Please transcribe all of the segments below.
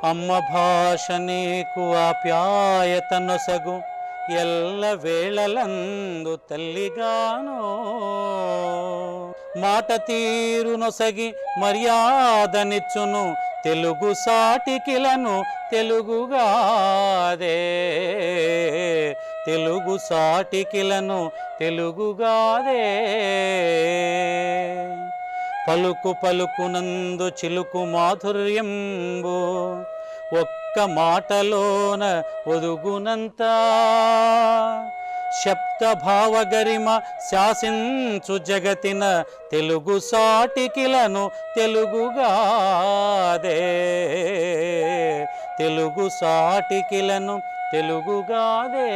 అమ్మ భాష నీకు ఆప్యాయతనొసగు ఎల్ల వేళలందు తల్లిగాను మాట తీరు నొసగి మర్యాదనిచ్చును తెలుగు సాటికిలను తెలుగుగాదే తెలుగు సాటికిలను తెలుగుగాదే పలుకు పలుకునందు చిలుకు మాధుర్యంబు ఒక్క మాటలోన ఒదుగునంత శబ్ద భావగరిమ శాసించు జగతిన తెలుగు సాటికిలను తెలుగుగాదే తెలుగు సాటికిలను తెలుగుగాదే.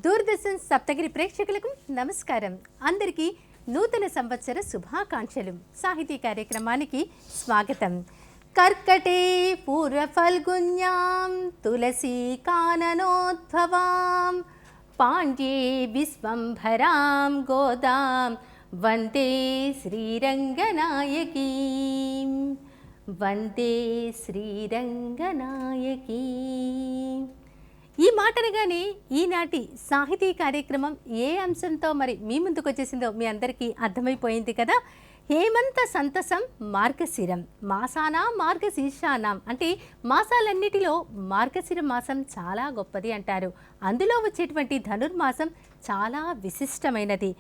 దూరదర్శన్ సప్తగిరి ప్రేక్షకులకు నమస్కారం. అందరికీ నూతన సంవత్సర శుభాకాంక్షలు. సాహితీ కార్యక్రమానికి స్వాగతం. కర్కటే పూర్వ ఫల్గుణ్యాం తులసీ కాననోద్భవాం పాండ్యే విశ్వంభరాం గోదాం వందే శ్రీరంగనాయకీం వందే శ్రీరంగనాయకీం. ఈ మాటనగానే ఈనాటి సాహితీ కార్యక్రమం ఏ అంశంతో మరి మీ ముందుకు వచ్చేసిందో మీ అందరికీ అర్థమైపోయింది కదా. హేమంత సంతసం మార్గశిరం మాసానా మార్గశీర్షానాం అంటే మాసాలన్నిటిలో మార్గశిర మాసం చాలా గొప్పది అంటారు. అందులో వచ్చేటువంటి ధనుర్మాసం చాలా విశిష్టమైనది.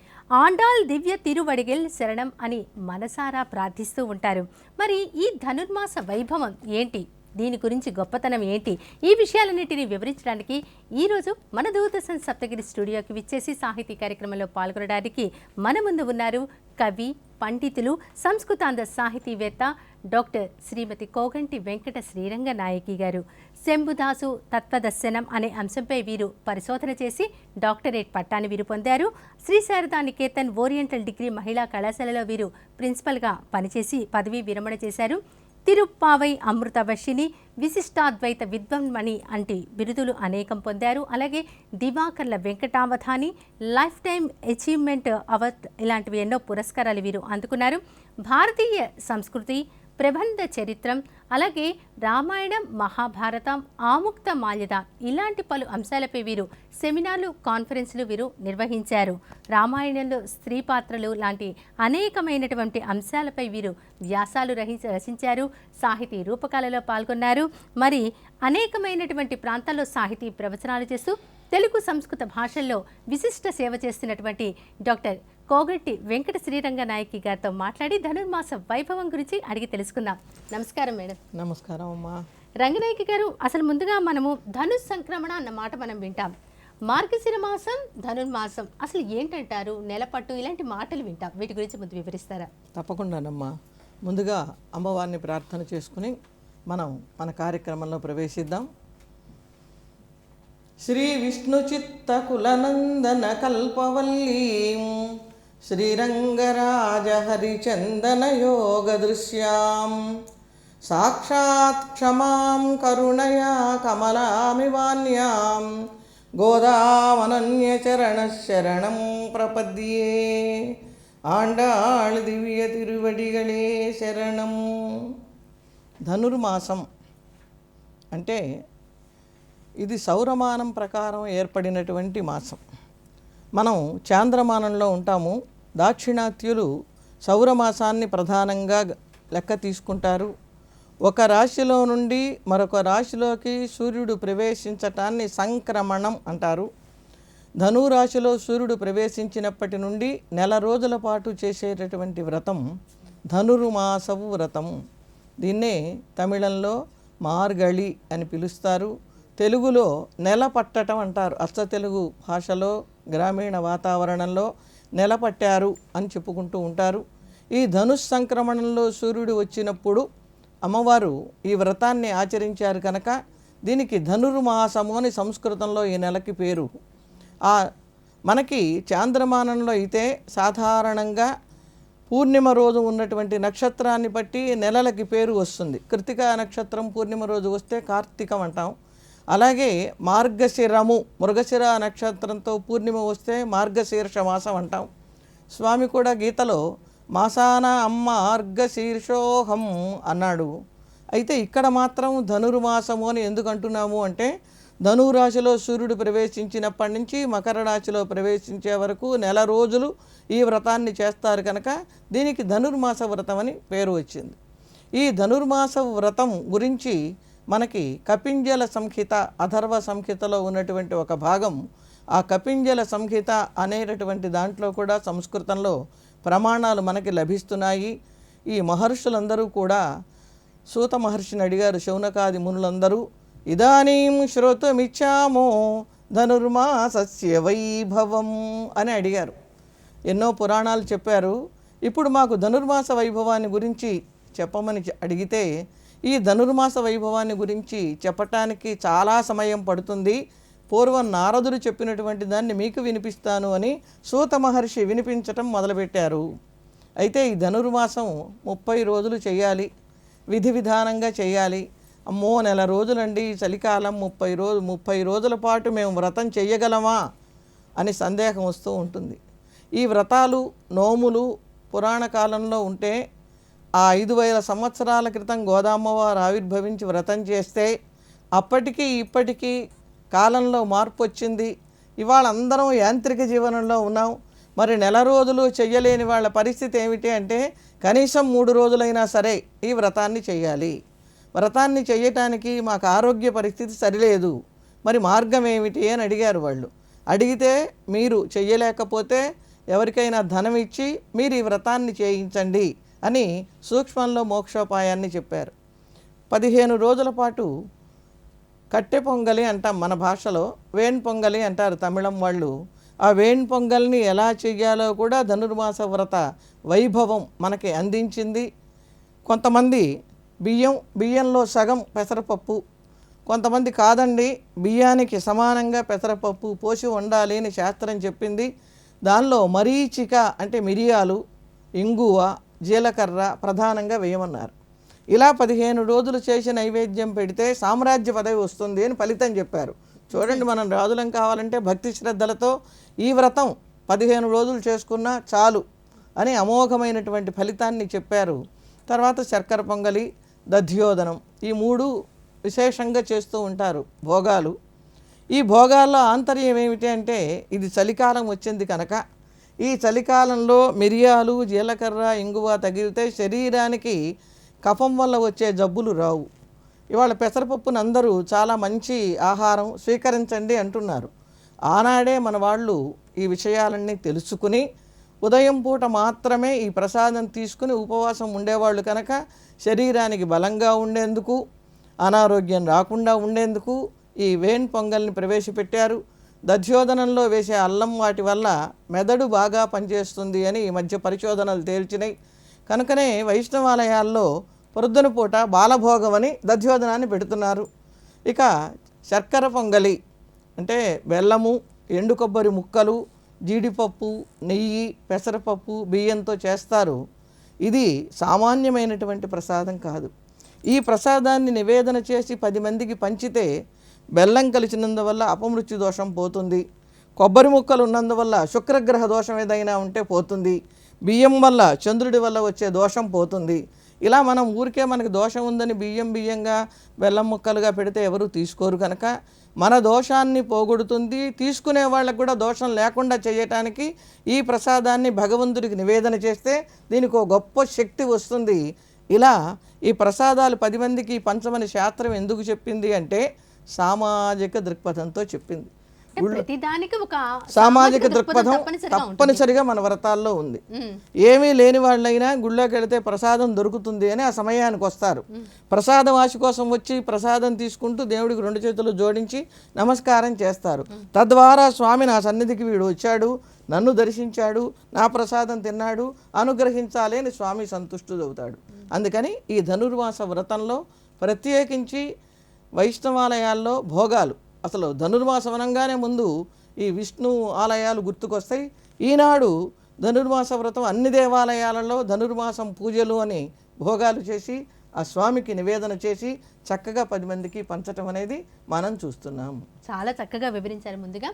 ఆండాల్ దివ్య తిరువడిగెల్ శరణం అని మనసారా ప్రార్థిస్తూ ఉంటారు. మరి ఈ ధనుర్మాస వైభవం ఏంటి, దీని గురించి గొప్పతనం ఏంటి, ఈ విషయాలన్నింటినీ వివరించడానికి ఈరోజు మన దూరదర్శన్ సప్తగిరి స్టూడియోకి విచ్చేసి సాహితీ కార్యక్రమంలో పాల్గొనడానికి మన ముందు ఉన్నారు కవి, పండితులు, సంస్కృతాంధ్ర సాహితీవేత్త డాక్టర్ శ్రీమతి కోగంటి వెంకట శ్రీరంగనాయకి గారు. శంభుదాసు తత్వదర్శనం అనే అంశంపై వీరు పరిశోధన చేసి డాక్టరేట్ పట్టాన్ని వీరు పొందారు. శ్రీ శారదా నికేతన్ ఓరియంటల్ డిగ్రీ మహిళా కళాశాలలో వీరు ప్రిన్సిపల్గా పనిచేసి పదవీ విరమణ చేశారు. తిరుప్పావై అమృతవర్షిణి, విశిష్టాద్వైత విద్వాన్మణి అంటి బిరుదులు అనేకం పొందారు. అలాగే Divakarla Venkatavadhani, life time achievement award ఇలాంటివి ఎన్నో పురస్కారాలు వీరు అందుకున్నారు. భారతీయ సంస్కృతి, ప్రబంధ చరిత్రం, అలాగే రామాయణం, మహాభారతం, ఆముక్త మాల్యద ఇలాంటి పలు అంశాలపై వీరు సెమినార్లు, కాన్ఫరెన్సులు వీరు నిర్వహించారు. రామాయణంలో స్త్రీ పాత్రలు లాంటి అనేకమైనటువంటి అంశాలపై వీరు వ్యాసాలు రచించారు. సాహితీ రూపకాలలో పాల్గొన్నారు. మరి అనేకమైనటువంటి ప్రాంతాల్లో సాహితీ ప్రవచనాలు చేస్తూ తెలుగు, సంస్కృత భాషల్లో విశిష్ట సేవ చేస్తున్నటువంటి డాక్టర్ కోగంటి వెంకట శ్రీరంగనాయకి గారితో మాట్లాడి ధనుర్మాస వైభవం గురించి అడిగి తెలుసుకుందాం. నమస్కారం మేడం. నమస్కారం అమ్మా. రంగనాయకి గారు, అసలు ముందుగా మనము ధనుర్ సంక్రమణ అన్న మాట మనం వింటాం. మార్గశిర మాసం, ధనుర్మాసం అసలు ఏంటంటారు, నెలపట్టు ఇలాంటి మాటలు వింటాం. వీటి గురించి ముందు వివరిస్తారా? తప్పకుండానమ్మా. ముందుగా అమ్మవారిని ప్రార్థన చేసుకుని మనం మన కార్యక్రమంలో ప్రవేశిద్దాం. శ్రీ విష్ణు చిత్త కులనందన కల్పవల్లీం శ్రీరంగరాజ హరిచందన యోగ దృశ్యాం సాక్షాత్ క్షమాం కరుణయా కమలామివాన్యాం గోదామనన్యచరణ శరణం ప్రపద్యే ఆండాళ్ దివ్య తిరువడిగళే శరణం. ధనుర్మాసం అంటే ఇది సౌరమానం ప్రకారం ఏర్పడినటువంటి మాసం. మనం చాంద్రమానంలో ఉంటాము. దాక్షిణాత్యులు సౌరమాసాన్ని ప్రధానంగా లెక్క తీసుకుంటారు. ఒక రాశిలో నుండి మరొక రాశిలోకి సూర్యుడు ప్రవేశించటాన్ని సంక్రమణం అంటారు. ధనురాశిలో సూర్యుడు ప్రవేశించినప్పటి నుండి నెల రోజుల పాటు చేసేటటువంటి వ్రతం ధనుర్మాసపు వ్రతం. దీన్నే తమిళంలో మార్గళి అని పిలుస్తారు. తెలుగులో నెల పట్టటం అంటారు. అచ్చ తెలుగు భాషలో గ్రామీణ వాతావరణంలో నెల పట్టారు అని చెప్పుకుంటూ ఉంటారు. ఈ ధనుష్ సంక్రమణంలో సూర్యుడు వచ్చినప్పుడు అమ్మవారు ఈ వ్రతాన్ని ఆచరించారు కనుక దీనికి ధనుర్మాసము అని సంస్కృతంలో ఈ నెలకి పేరు. మనకి చాంద్రమానంలో అయితే సాధారణంగా పూర్ణిమ రోజు ఉన్నటువంటి నక్షత్రాన్ని బట్టి నెలలకి పేరు వస్తుంది. కృతికా నక్షత్రం పూర్ణిమ రోజు వస్తే కార్తీకం అంటాం. అలాగే మార్గశిరము, మృగశిర నక్షత్రంతో పూర్ణిమ వస్తే మార్గశీర్ష మాసం అంటాం. స్వామి కూడా గీతలో మాసాన మార్గశీర్షోహం అన్నాడు. అయితే ఇక్కడ మాత్రం ధనుర్మాసము అని ఎందుకు అంటున్నాము అంటే, ధనురాశిలో సూర్యుడు ప్రవేశించినప్పటి నుంచి మకర రాశిలో ప్రవేశించే వరకు నెల రోజులు ఈ వ్రతాన్ని చేస్తారు కనుక దీనికి ధనుర్మాస వ్రతం అని పేరు వచ్చింది. ఈ ధనుర్మాస వ్రతం గురించి మనకి కపింజల సంహిత, అథర్వ సంహితలో ఉన్నటువంటి ఒక భాగం. ఆ కపింజల సంహిత అనేటటువంటి దాంట్లో కూడా సంస్కృతంలో ప్రమాణాలు మనకి లభిస్తున్నాయి. ఈ మహర్షులందరూ కూడా సూత మహర్షిని అడిగారు, శౌనకాది మునులందరూ, ఇదానీం శ్రోతుమిచ్చామో ధనుర్మాసస్య వైభవం అని అడిగారు. ఎన్నో పురాణాలు చెప్పారు, ఇప్పుడు మాకు ధనుర్మాస వైభవాన్ని గురించి చెప్పమని అడిగితే, ఈ ధనుర్మాస వైభవాన్ని గురించి చెప్పటానికి చాలా సమయం పడుతుంది, పూర్వం నారదుడు చెప్పినటువంటి దాన్ని మీకు వినిపిస్తాను అని సూత మహర్షి వినిపించటం మొదలుపెట్టారు. అయితే ఈ ధనుర్మాసం 30 రోజులు చేయాలి, విధి విధానంగా చేయాలి. అమ్మో నెల రోజులండి చలికాలం, 30 రోజుల పాటు మేము వ్రతం చెయ్యగలమా అని సందేహం వస్తూ ఉంటుంది. ఈ వ్రతాలు నోములు పురాణ కాలంలో ఉంటే, ఆ 5000 సంవత్సరాల క్రితం గోదామ్మవారు ఆవిర్భవించి వ్రతం చేస్తే అప్పటికీ ఇప్పటికీ కాలంలో మార్పు వచ్చింది. ఇవాళ అందరం యాంత్రిక జీవనంలో ఉన్నాం. మరి నెల రోజులు చెయ్యలేని వాళ్ళ పరిస్థితి ఏమిటి అంటే, కనీసం 3 రోజులైనా సరే ఈ వ్రతాన్ని చెయ్యాలి. వ్రతాన్ని చెయ్యటానికి మాకు ఆరోగ్య పరిస్థితి సరిలేదు, మరి మార్గం ఏమిటి అని అడిగారు వాళ్ళు. అడిగితే, మీరు చెయ్యలేకపోతే ఎవరికైనా ధనం ఇచ్చి మీరు ఈ వ్రతాన్ని చేయించండి అని సూక్ష్మంలో మోక్షోపాయాన్ని చెప్పారు. 15 రోజుల పాటు కట్టె పొంగలి అంటాం మన భాషలో, వేణ్ పొంగలి అంటారు తమిళం వాళ్ళు. ఆ వేణ్ పొంగల్ని ఎలా చెయ్యాలో కూడా ధనుర్మాస వ్రత వైభవం మనకి అందించింది. కొంతమంది బియ్యంలో సగం పెసరపప్పు, కొంతమంది కాదండి బియ్యానికి సమానంగా పెసరపప్పు పోసి వండాలి అని శాస్త్రం చెప్పింది. దానిలో మరీచిక అంటే మిరియాలు, ఇంగువ, జీలకర్ర ప్రధానంగా వేయమన్నారు. ఇలా 15 రోజులు చేసి నైవేద్యం పెడితే సామ్రాజ్య పదవి వస్తుంది అని ఫలితం చెప్పారు. చూడండి, మనం రాజులం కావాలంటే భక్తి శ్రద్ధలతో ఈ వ్రతం 15 రోజులు చేసుకున్నా చాలు అని అమోఘమైనటువంటి ఫలితాన్ని చెప్పారు. తర్వాత శర్కర పొంగలి, దధ్యోదనం, ఈ 3 విశేషంగా చేస్తూ ఉంటారు భోగాలు. ఈ భోగాల్లో ఆంతర్యం ఏమిటి అంటే, ఇది చలికాలం వచ్చింది కనుక ఈ చలికాలంలో మిరియాలు, జీలకర్ర, ఇంగువ తగిలితే శరీరానికి కఫం వల్ల వచ్చే జబ్బులు రావు. ఇవాళ పెసరపప్పును అందరూ చాలా మంచి ఆహారం స్వీకరించండి అంటున్నారు. ఆనాడే మన వాళ్ళు ఈ విషయాలన్నీ తెలుసుకుని ఉదయం పూట మాత్రమే ఈ ప్రసాదం తీసుకుని ఉపవాసం ఉండేవాళ్ళు కనుక శరీరానికి బలంగా ఉండేందుకు, అనారోగ్యం రాకుండా ఉండేందుకు ఈ వేణ్ పొంగల్ని ప్రవేశపెట్టారు. దధ్యోదనంలో వేసే అల్లం వాటి వల్ల మెదడు బాగా పనిచేస్తుంది అని ఈ మధ్య పరిశోధనలు తేల్చినాయి. కనుకనే వైష్ణవాలయాల్లో పొద్దున పూట బాలభోగం అని దధ్యోదనాన్ని పెడుతున్నారు. ఇక శర్కర పొంగలి అంటే బెల్లము, ఎండు కొబ్బరి ముక్కలు, జీడిపప్పు, నెయ్యి, పెసరపప్పు, బియ్యంతో చేస్తారు. ఇది సామాన్యమైనటువంటి ప్రసాదం కాదు. ఈ ప్రసాదాన్ని నివేదన చేసి 10 మందికి పంచితే బెల్లం కలిసినందువల్ల అపమృత్యు దోషం పోతుంది, కొబ్బరి ముక్కలు ఉన్నందువల్ల శుక్రగ్రహ దోషం ఏదైనా ఉంటే పోతుంది, బియ్యం వల్ల చంద్రుడి వల్ల వచ్చే దోషం పోతుంది. ఇలా మనం ఊరికే మనకి దోషం ఉందని బియ్యంగా బెల్లం ముక్కలుగా పెడితే ఎవరు తీసుకోరు కనుక మన దోషాన్ని పోగొడుతుంది. తీసుకునే వాళ్ళకు కూడా దోషం లేకుండా చేయటానికి ఈ ప్రసాదాన్ని భగవంతుడికి నివేదన చేస్తే దీనికి ఒక గొప్ప శక్తి వస్తుంది. ఇలా ఈ ప్రసాదాలు 10 మందికి పంచమని శాస్త్రం ఎందుకు చెప్పింది అంటే సామాజిక దృక్పథంతో చెప్పింది. సామాజిక దృక్పథం తప్పనిసరిగా మన వ్రతాల్లో ఉంది. ఏమీ లేని వాళ్ళైనా గుళ్ళోకి వెళితే ప్రసాదం దొరుకుతుంది అని ఆ సమయానికి వస్తారు. ప్రసాదం ఆశ కోసం వచ్చి ప్రసాదం తీసుకుంటూ దేవుడికి 2 చేతులు జోడించి నమస్కారం చేస్తారు. తద్వారా స్వామి నా సన్నిధికి వీడు వచ్చాడు, నన్ను దర్శించాడు, నా ప్రసాదం తిన్నాడు, అనుగ్రహించాలి అని స్వామి సంతుష్టుడవుతాడు. అందుకని ఈ ధనుర్మాస వ్రతంలో ప్రత్యేకించి వైష్ణవాలయాల్లో భోగాలు, అసలు ధనుర్మాసం అనగానే ముందు ఈ విష్ణు ఆలయాలు గుర్తుకొస్తాయి. ఈనాడు ధనుర్మాస వ్రతం అన్ని దేవాలయాలలో ధనుర్మాసం పూజలు అని భోగాలు చేసి ఆ స్వామికి నివేదన చేసి చక్కగా 10 మందికి పంచటం అనేది మనం చూస్తున్నాము. చాలా చక్కగా వివరించారు. ముందుగా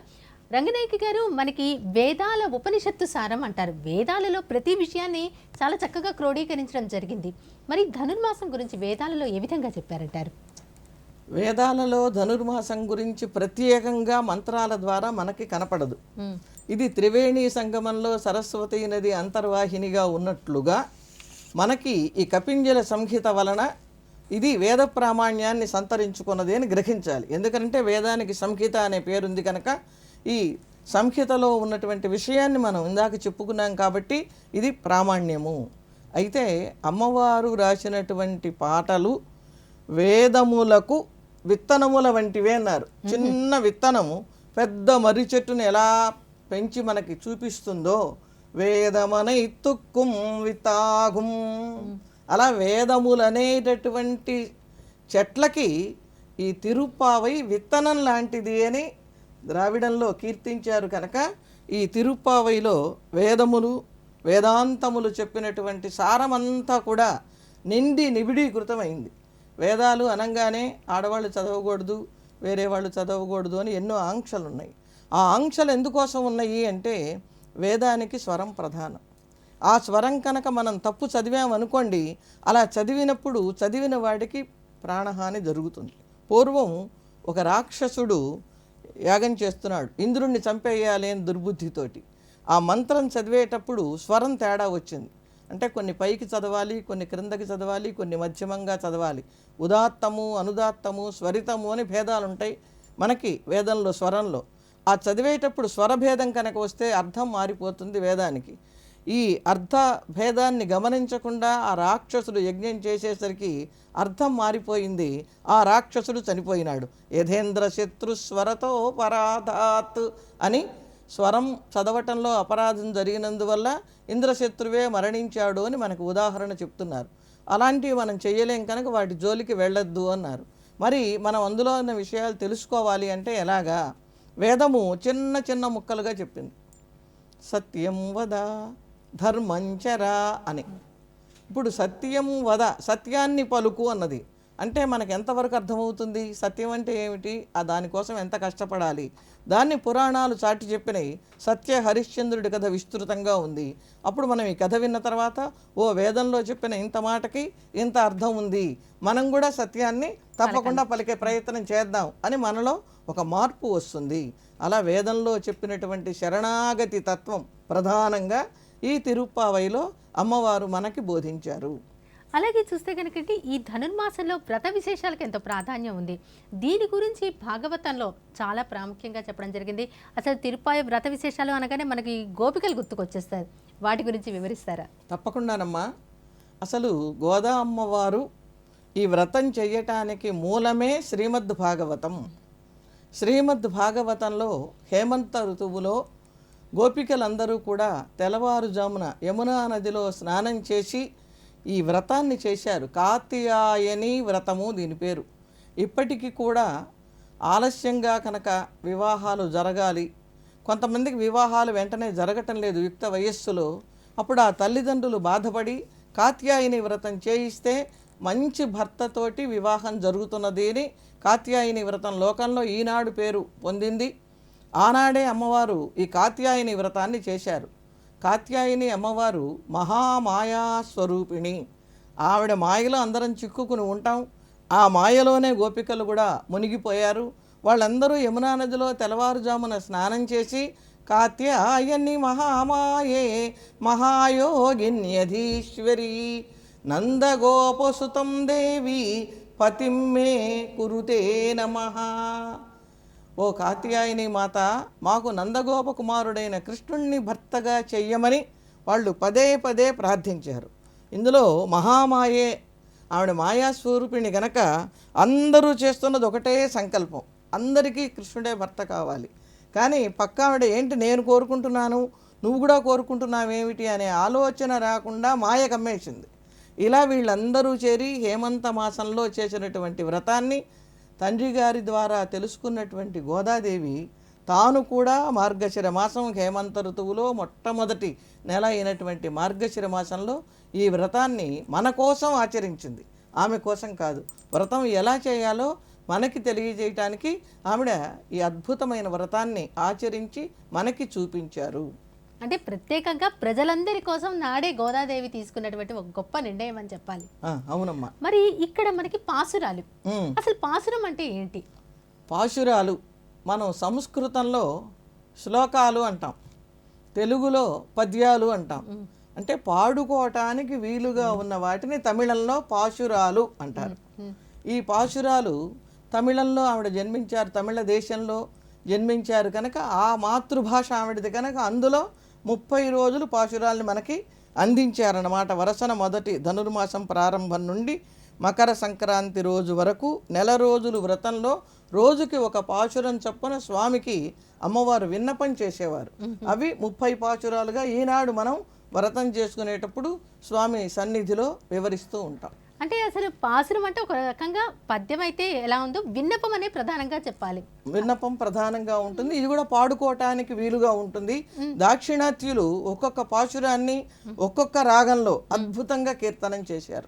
రంగనాయకి గారు, మనకి వేదాల ఉపనిషత్తు సారం అంటారు. వేదాలలో ప్రతి విషయాన్ని చాలా చక్కగా క్రోడీకరించడం జరిగింది. మరి ధనుర్మాసం గురించి వేదాలలో ఏ విధంగా చెప్పారంటారు? వేదాలలో ధనుర్మాసం గురించి ప్రత్యేకంగా మంత్రాల ద్వారా మనకి కనపడదు. ఇది త్రివేణి సంగమంలో సరస్వతీ నది అంతర్వాహినిగా ఉన్నట్లుగా మనకి ఈ కపింజల సంహిత వలన ఇది వేద ప్రామాణ్యాన్ని సంతరించుకున్నది అని గ్రహించాలి. ఎందుకంటే వేదానికి సంహిత అనే పేరుంది కనుక ఈ సంహితలో ఉన్నటువంటి విషయాన్ని మనం ఇందాక చెప్పుకున్నాం కాబట్టి ఇది ప్రామాణ్యము. అయితే అమ్మవారు రాసినటువంటి పాటలు వేదములకు విత్తనముల వంటివే అన్నారు. చిన్న విత్తనము పెద్ద మర్రి చెట్టును ఎలా పెంచి మనకి చూపిస్తుందో వేదమనై తుక్కుం వితాగుం, అలా వేదములనేటటువంటి చెట్లకి ఈ తిరుప్పావై విత్తనం లాంటిది అని ద్రావిడంలో కీర్తించారు. కనుక ఈ తిరుప్పావైలో వేదములు వేదాంతములు చెప్పినటువంటి సారమంతా కూడా నిండి నిబిడీకృతమైంది. వేదాలు అనగానే ఆడవాళ్ళు చదవకూడదు, వేరే వాళ్ళు చదవకూడదు అని ఎన్నో ఆంక్షలు ఉన్నాయి. ఆ ఆంక్షలు ఎందుకోసం ఉన్నాయి అంటే వేదానికి స్వరం ప్రధానం. ఆ స్వరం కనుక మనం తప్పు చదివామనుకోండి, అలా చదివినప్పుడు చదివిన వాడికి ప్రాణహాని జరుగుతుంది. పూర్వం ఒక రాక్షసుడు యాగం చేస్తున్నాడు, ఇంద్రుణ్ణి చంపేయాలి అని దుర్బుద్ధితోటి. ఆ మంత్రం చదివేటప్పుడు స్వరం తేడా వచ్చింది. అంటే కొన్ని పైకి చదవాలి, కొన్ని క్రిందకి చదవాలి, కొన్ని మధ్యమంగా చదవాలి. ఉదాత్తము, అనుదాత్తము, స్వరితము అని భేదాలు ఉంటాయి మనకి వేదంలో, స్వరంలో. ఆ చదివేటప్పుడు స్వరభేదం కనుక వస్తే అర్థం మారిపోతుంది వేదానికి. ఈ అర్థ భేదాన్ని గమనించకుండా ఆ రాక్షసుడు యజ్ఞం చేసేసరికి అర్థం మారిపోయింది. ఆ రాక్షసుడు చనిపోయినాడు. యథేంద్ర శత్రు స్వరతో పరాధాత్ అని స్వరం చదవటంలో అపరాధం జరిగినందువల్ల ఇంద్రశత్రువే మరణించాడు అని మనకు ఉదాహరణ చెప్తున్నారు. అలాంటివి మనం చేయలేం కనుక వాటి జోలికి వెళ్ళొద్దు అన్నారు. మరి మనం అందులో ఉన్న విషయాలు తెలుసుకోవాలి అంటే ఎలాగా? వేదము చిన్న చిన్న ముక్కలుగా చెప్పింది. సత్యం వద ధర్మంచరా అని. ఇప్పుడు సత్యం వద, సత్యాన్ని పలుకు అన్నది అంటే మనకు ఎంతవరకు అర్థమవుతుంది? సత్యం అంటే ఏమిటి, ఆ దానికోసం ఎంత కష్టపడాలి, దాన్ని పురాణాలు చాటి చెప్పినాయి. సత్య హరిశ్చంద్రుడి కథ విస్తృతంగా ఉంది. అప్పుడు మనం ఈ కథ విన్న తర్వాత ఓ వేదంలో చెప్పిన ఇంత మాటకి ఇంత అర్థం ఉంది, మనం కూడా సత్యాన్ని తప్పకుండా పలికే ప్రయత్నం చేద్దాం అని మనలో ఒక మార్పు వస్తుంది. అలా వేదంలో చెప్పినటువంటి శరణాగతి తత్వం ప్రధానంగా ఈ తిరుప్పావైలో అమ్మవారు మనకి బోధించారు. అలాగే చూస్తే కనుక ఈ ధనుర్మాసంలో వ్రత విశేషాలకు ఎంతో ప్రాధాన్యం ఉంది. దీని గురించి భాగవతంలో చాలా ప్రాముఖ్యంగా చెప్పడం జరిగింది. అసలు తిరుప్పాయ వ్రత విశేషాలు అనగానే మనకి గోపికలు గుర్తుకొచ్చేస్తారు. వాటి గురించి వివరిస్తారా? తప్పకుండానమ్మా. అసలు గోదా అమ్మవారు ఈ వ్రతం చేయటానికి మూలమే శ్రీమద్ భాగవతం. శ్రీమద్ భాగవతంలో హేమంత ఋతువులో గోపికలందరూ కూడా తెల్లవారుజామున యమునా నదిలో స్నానం చేసి ఈ వ్రతాన్ని చేశారు. కాత్యాయని వ్రతము దీని పేరు. ఇప్పటికీ కూడా ఆలస్యంగా కనుక వివాహాలు జరగాలి, కొంతమందికి వివాహాలు వెంటనే జరగటం లేదు యుక్త వయస్సులో, అప్పుడు ఆ తల్లిదండ్రులు బాధపడి కాత్యాయని వ్రతం చేయిస్తే మంచి భర్తతోటి వివాహం జరుగుతున్నది అని కాత్యాయని వ్రతం లోకంలో ఈనాడు పేరు పొందింది. ఆనాడే అమ్మవారు ఈ కాత్యాయని వ్రతాన్ని చేశారు. కాత్యాయని అమ్మవారు మహామాయా స్వరూపిణి. ఆవిడ మాయలో అందరం చిక్కుకుని ఉంటాం. ఆ మాయలోనే గోపికలు కూడా మునిగిపోయారు. వాళ్ళందరూ యమునా నదిలో తెల్లవారుజామున స్నానం చేసి కాత్యాయని మహామాయే మహాయోగిన్యధీశ్వరి నందగోపసుతం దేవి పతిమ్మే కురుతే నమః. ఓ కాత్యాయని మాత, మాకు నందగోప కుమారుడైన కృష్ణుణ్ణి భర్తగా చెయ్యమని వాళ్ళు పదే పదే ప్రార్థించారు. ఇందులో మహామాయే, ఆవిడ మాయాస్వరూపిణి గనక అందరూ చేస్తున్నది ఒకటే సంకల్పం, అందరికీ కృష్ణుడే భర్త కావాలి. కానీ పక్క ఆవిడ ఏంటి నేను కోరుకుంటున్నాను నువ్వు కూడా కోరుకుంటున్నావేమిటి అనే ఆలోచన రాకుండా మాయ కమ్మేసింది. ఇలా వీళ్ళందరూ చేరి హేమంత మాసంలో చేసినటువంటి వ్రతాన్ని తండ్రి గారి ద్వారా తెలుసుకున్నటువంటి గోదాదేవి తాను కూడా మార్గశిర మాసం హేమంత ఋతువులో మొట్టమొదటి నెల అయినటువంటి మార్గశిర మాసంలో ఈ వ్రతాన్ని మన కోసం ఆచరించింది, ఆమె కోసం కాదు. వ్రతం ఎలా చేయాలో మనకి తెలియజేయటానికి ఆవిడ ఈ అద్భుతమైన వ్రతాన్ని ఆచరించి మనకి చూపించారు. అంటే ప్రత్యేకంగా ప్రజలందరి కోసం నాడే గోదాదేవి తీసుకున్నటువంటి ఒక గొప్ప నిర్ణయం అని చెప్పాలి. అవునమ్మా. మరి ఇక్కడ మనకి పాసురాలు, అసలు పాసురం అంటే ఏంటి? పాశురాలు మనం సంస్కృతంలో శ్లోకాలు అంటాం, తెలుగులో పద్యాలు అంటాం. అంటే పాడుకోవటానికి వీలుగా ఉన్న వాటిని తమిళంలో పాశురాలు అంటారు. ఈ పాశురాలు తమిళంలో ఆవిడ జన్మించారు, తమిళ దేశంలో జన్మించారు కనుక ఆ మాతృభాష ఆవిడది కనుక అందులో 30 రోజులు పాశురాల్ని మనకి అందించారన్నమాట. వరసన మొదటి ధనుర్మాసం ప్రారంభం నుండి మకర సంక్రాంతి రోజు వరకు నెల రోజులు వ్రతంలో రోజుకి ఒక పాశురం చొప్పున స్వామికి అమ్మవారు విన్నపం చేసేవారు. అవి 30 పాశురాలుగా ఈనాడు మనం వ్రతం చేసుకునేటప్పుడు స్వామి సన్నిధిలో వివరిస్తూ ఉంటాం. అంటే అసలు పాసురం అంటే ఒక రకంగా పద్యం అయితే ఎలా ఉందో విన్నపం అనే ప్రధానంగా చెప్పాలి. విన్నపం ప్రధానంగా ఉంటుంది, ఇది కూడా పాడుకోవటానికి వీలుగా ఉంటుంది. దాక్షిణాత్యులు ఒక్కొక్క పాశురాన్ని ఒక్కొక్క రాగంలో అద్భుతంగా కీర్తనం చేశారు.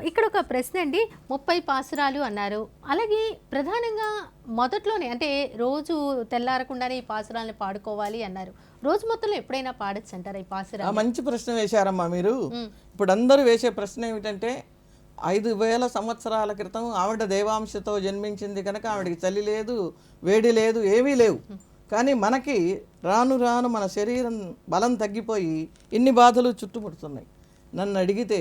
ఇక్కడ ఒక ప్రశ్న అండి, 30 పాసురాలు అన్నారు, అలాగే ప్రధానంగా మొదట్లోనే అంటే రోజు తెల్లారకుండానే ఈ పాసురాలను పాడుకోవాలి అన్నారు, రోజు మొత్తంలో ఎప్పుడైనా పాడచ్చు అంటారా ఈ పాసురాలు? మంచి ప్రశ్న వేశారమ్మా మీరు. ఇప్పుడు అందరూ వేసే ప్రశ్న ఏమిటంటే 5000 సంవత్సరాల క్రితం ఆవిడ దేవాంశతో జన్మించింది కనుక ఆవిడకి చలి లేదు, వేడి లేదు, ఏమీ లేవు. కానీ మనకి రాను రాను మన శరీరం బలం తగ్గిపోయి ఇన్ని బాధలు చుట్టుముడుతున్నాయి. నన్ను అడిగితే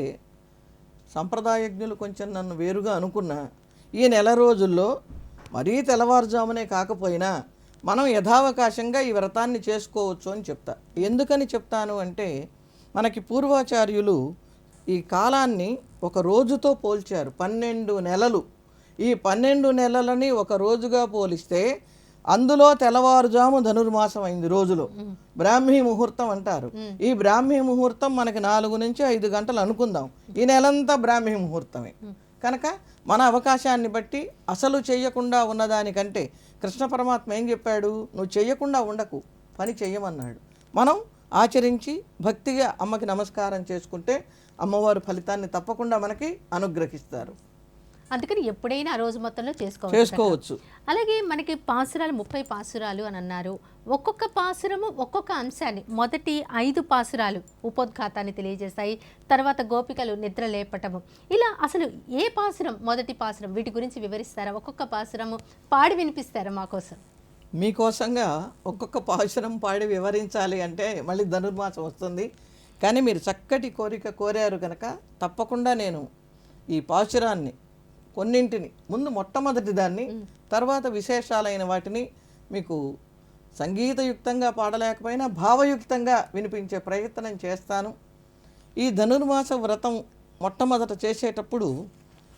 సంప్రదాయజ్ఞులు కొంచెం నన్ను వేరుగా అనుకున్నా ఈ నెల రోజుల్లో మరీ తెల్లవారుజామునే కాకపోయినా మనం యథావకాశంగా ఈ వ్రతాన్ని చేసుకోవచ్చు అని చెప్తా. ఎందుకని చెప్తాను అంటే మనకి పూర్వాచార్యులు ఈ కాలాన్ని ఒక రోజుతో పోల్చారు. 12 నెలలు. ఈ 12 నెలలని ఒక రోజుగా పోలిస్తే అందులో తెల్లవారుజాము ధనుర్మాసం అయింది రోజులో, బ్రాహ్మీ ముహూర్తం అంటారు. ఈ బ్రాహ్మీ ముహూర్తం మనకి 4 నుంచి 5 గంటలు అనుకుందాం, ఈ నెలంతా బ్రాహ్మీ ముహూర్తమే. కనుక మన అవకాశాన్ని బట్టి అసలు చేయకుండా ఉన్నదానికంటే కృష్ణ పరమాత్మ ఏం చెప్పాడు, నువ్వు చేయకుండా ఉండకు, పని చెయ్యమన్నాడు. మనం ఆచరించి భక్తిగా అమ్మకి నమస్కారం చేసుకుంటే అమ్మవారు ఫలితాన్ని తప్పకుండా మనకి అనుగ్రహిస్తారు. అందుకని ఎప్పుడైనా ఆ రోజు మొత్తంలో చేసుకోవచ్చు. అలాగే మనకి పాసురాలు 30 పాసురాలు అని అన్నారు. ఒక్కొక్క పాసురము ఒక్కొక్క అంశాన్ని, మొదటి 5 పాసురాలు ఉపోద్ఘాతాన్ని తెలియజేస్తాయి, తర్వాత గోపికలు నిద్ర లేపటము, ఇలా అసలు ఏ పాసురం మొదటి పాసురం వీటి గురించి వివరిస్తారా? ఒక్కొక్క పాసురము పాడి వినిపిస్తారా మా కోసం? మీకోసంగా ఒక్కొక్క పాశురం పాడి వివరించాలి అంటే మళ్ళీ ధనుర్మాసం వస్తుంది. కానీ మీరు చక్కటి కోరిక కోరారు కనుక తప్పకుండా నేను ఈ పాశురాన్ని కొన్నింటిని, ముందు మొట్టమొదటి దాన్ని, తర్వాత విశేషాలైన వాటిని మీకు సంగీతయుక్తంగా పాడలేకపోయినా భావయుక్తంగా వినిపించే ప్రయత్నం చేస్తాను. ఈ ధనుర్మాస వ్రతం మొట్టమొదట చేసేటప్పుడు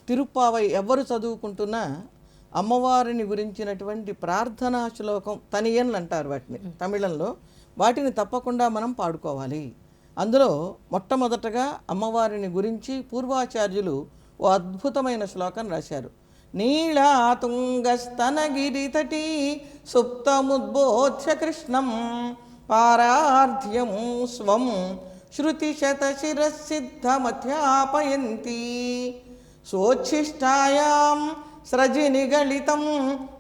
తిరుప్పావై ఎవరు చదువుకుంటున్నా అమ్మవారిని గురించినటువంటి ప్రార్థనా శ్లోకం తనియన్లు అంటారు వాటిని తమిళంలో, వాటిని తప్పకుండా మనం పాడుకోవాలి. అందులో మొట్టమొదటగా అమ్మవారిని గురించి పూర్వాచార్యులు ఓ అద్భుతమైన శ్లోకం రాశారు. నీళాతుంగస్తనగిరితటీ సుప్తముద్బోధ్య కృష్ణం పారార్థ్యం స్వం శృతిశతశిరసిద్ధమధ్యాపయంతి సోచ్ఛిష్టాయాం స్రజినిగళితం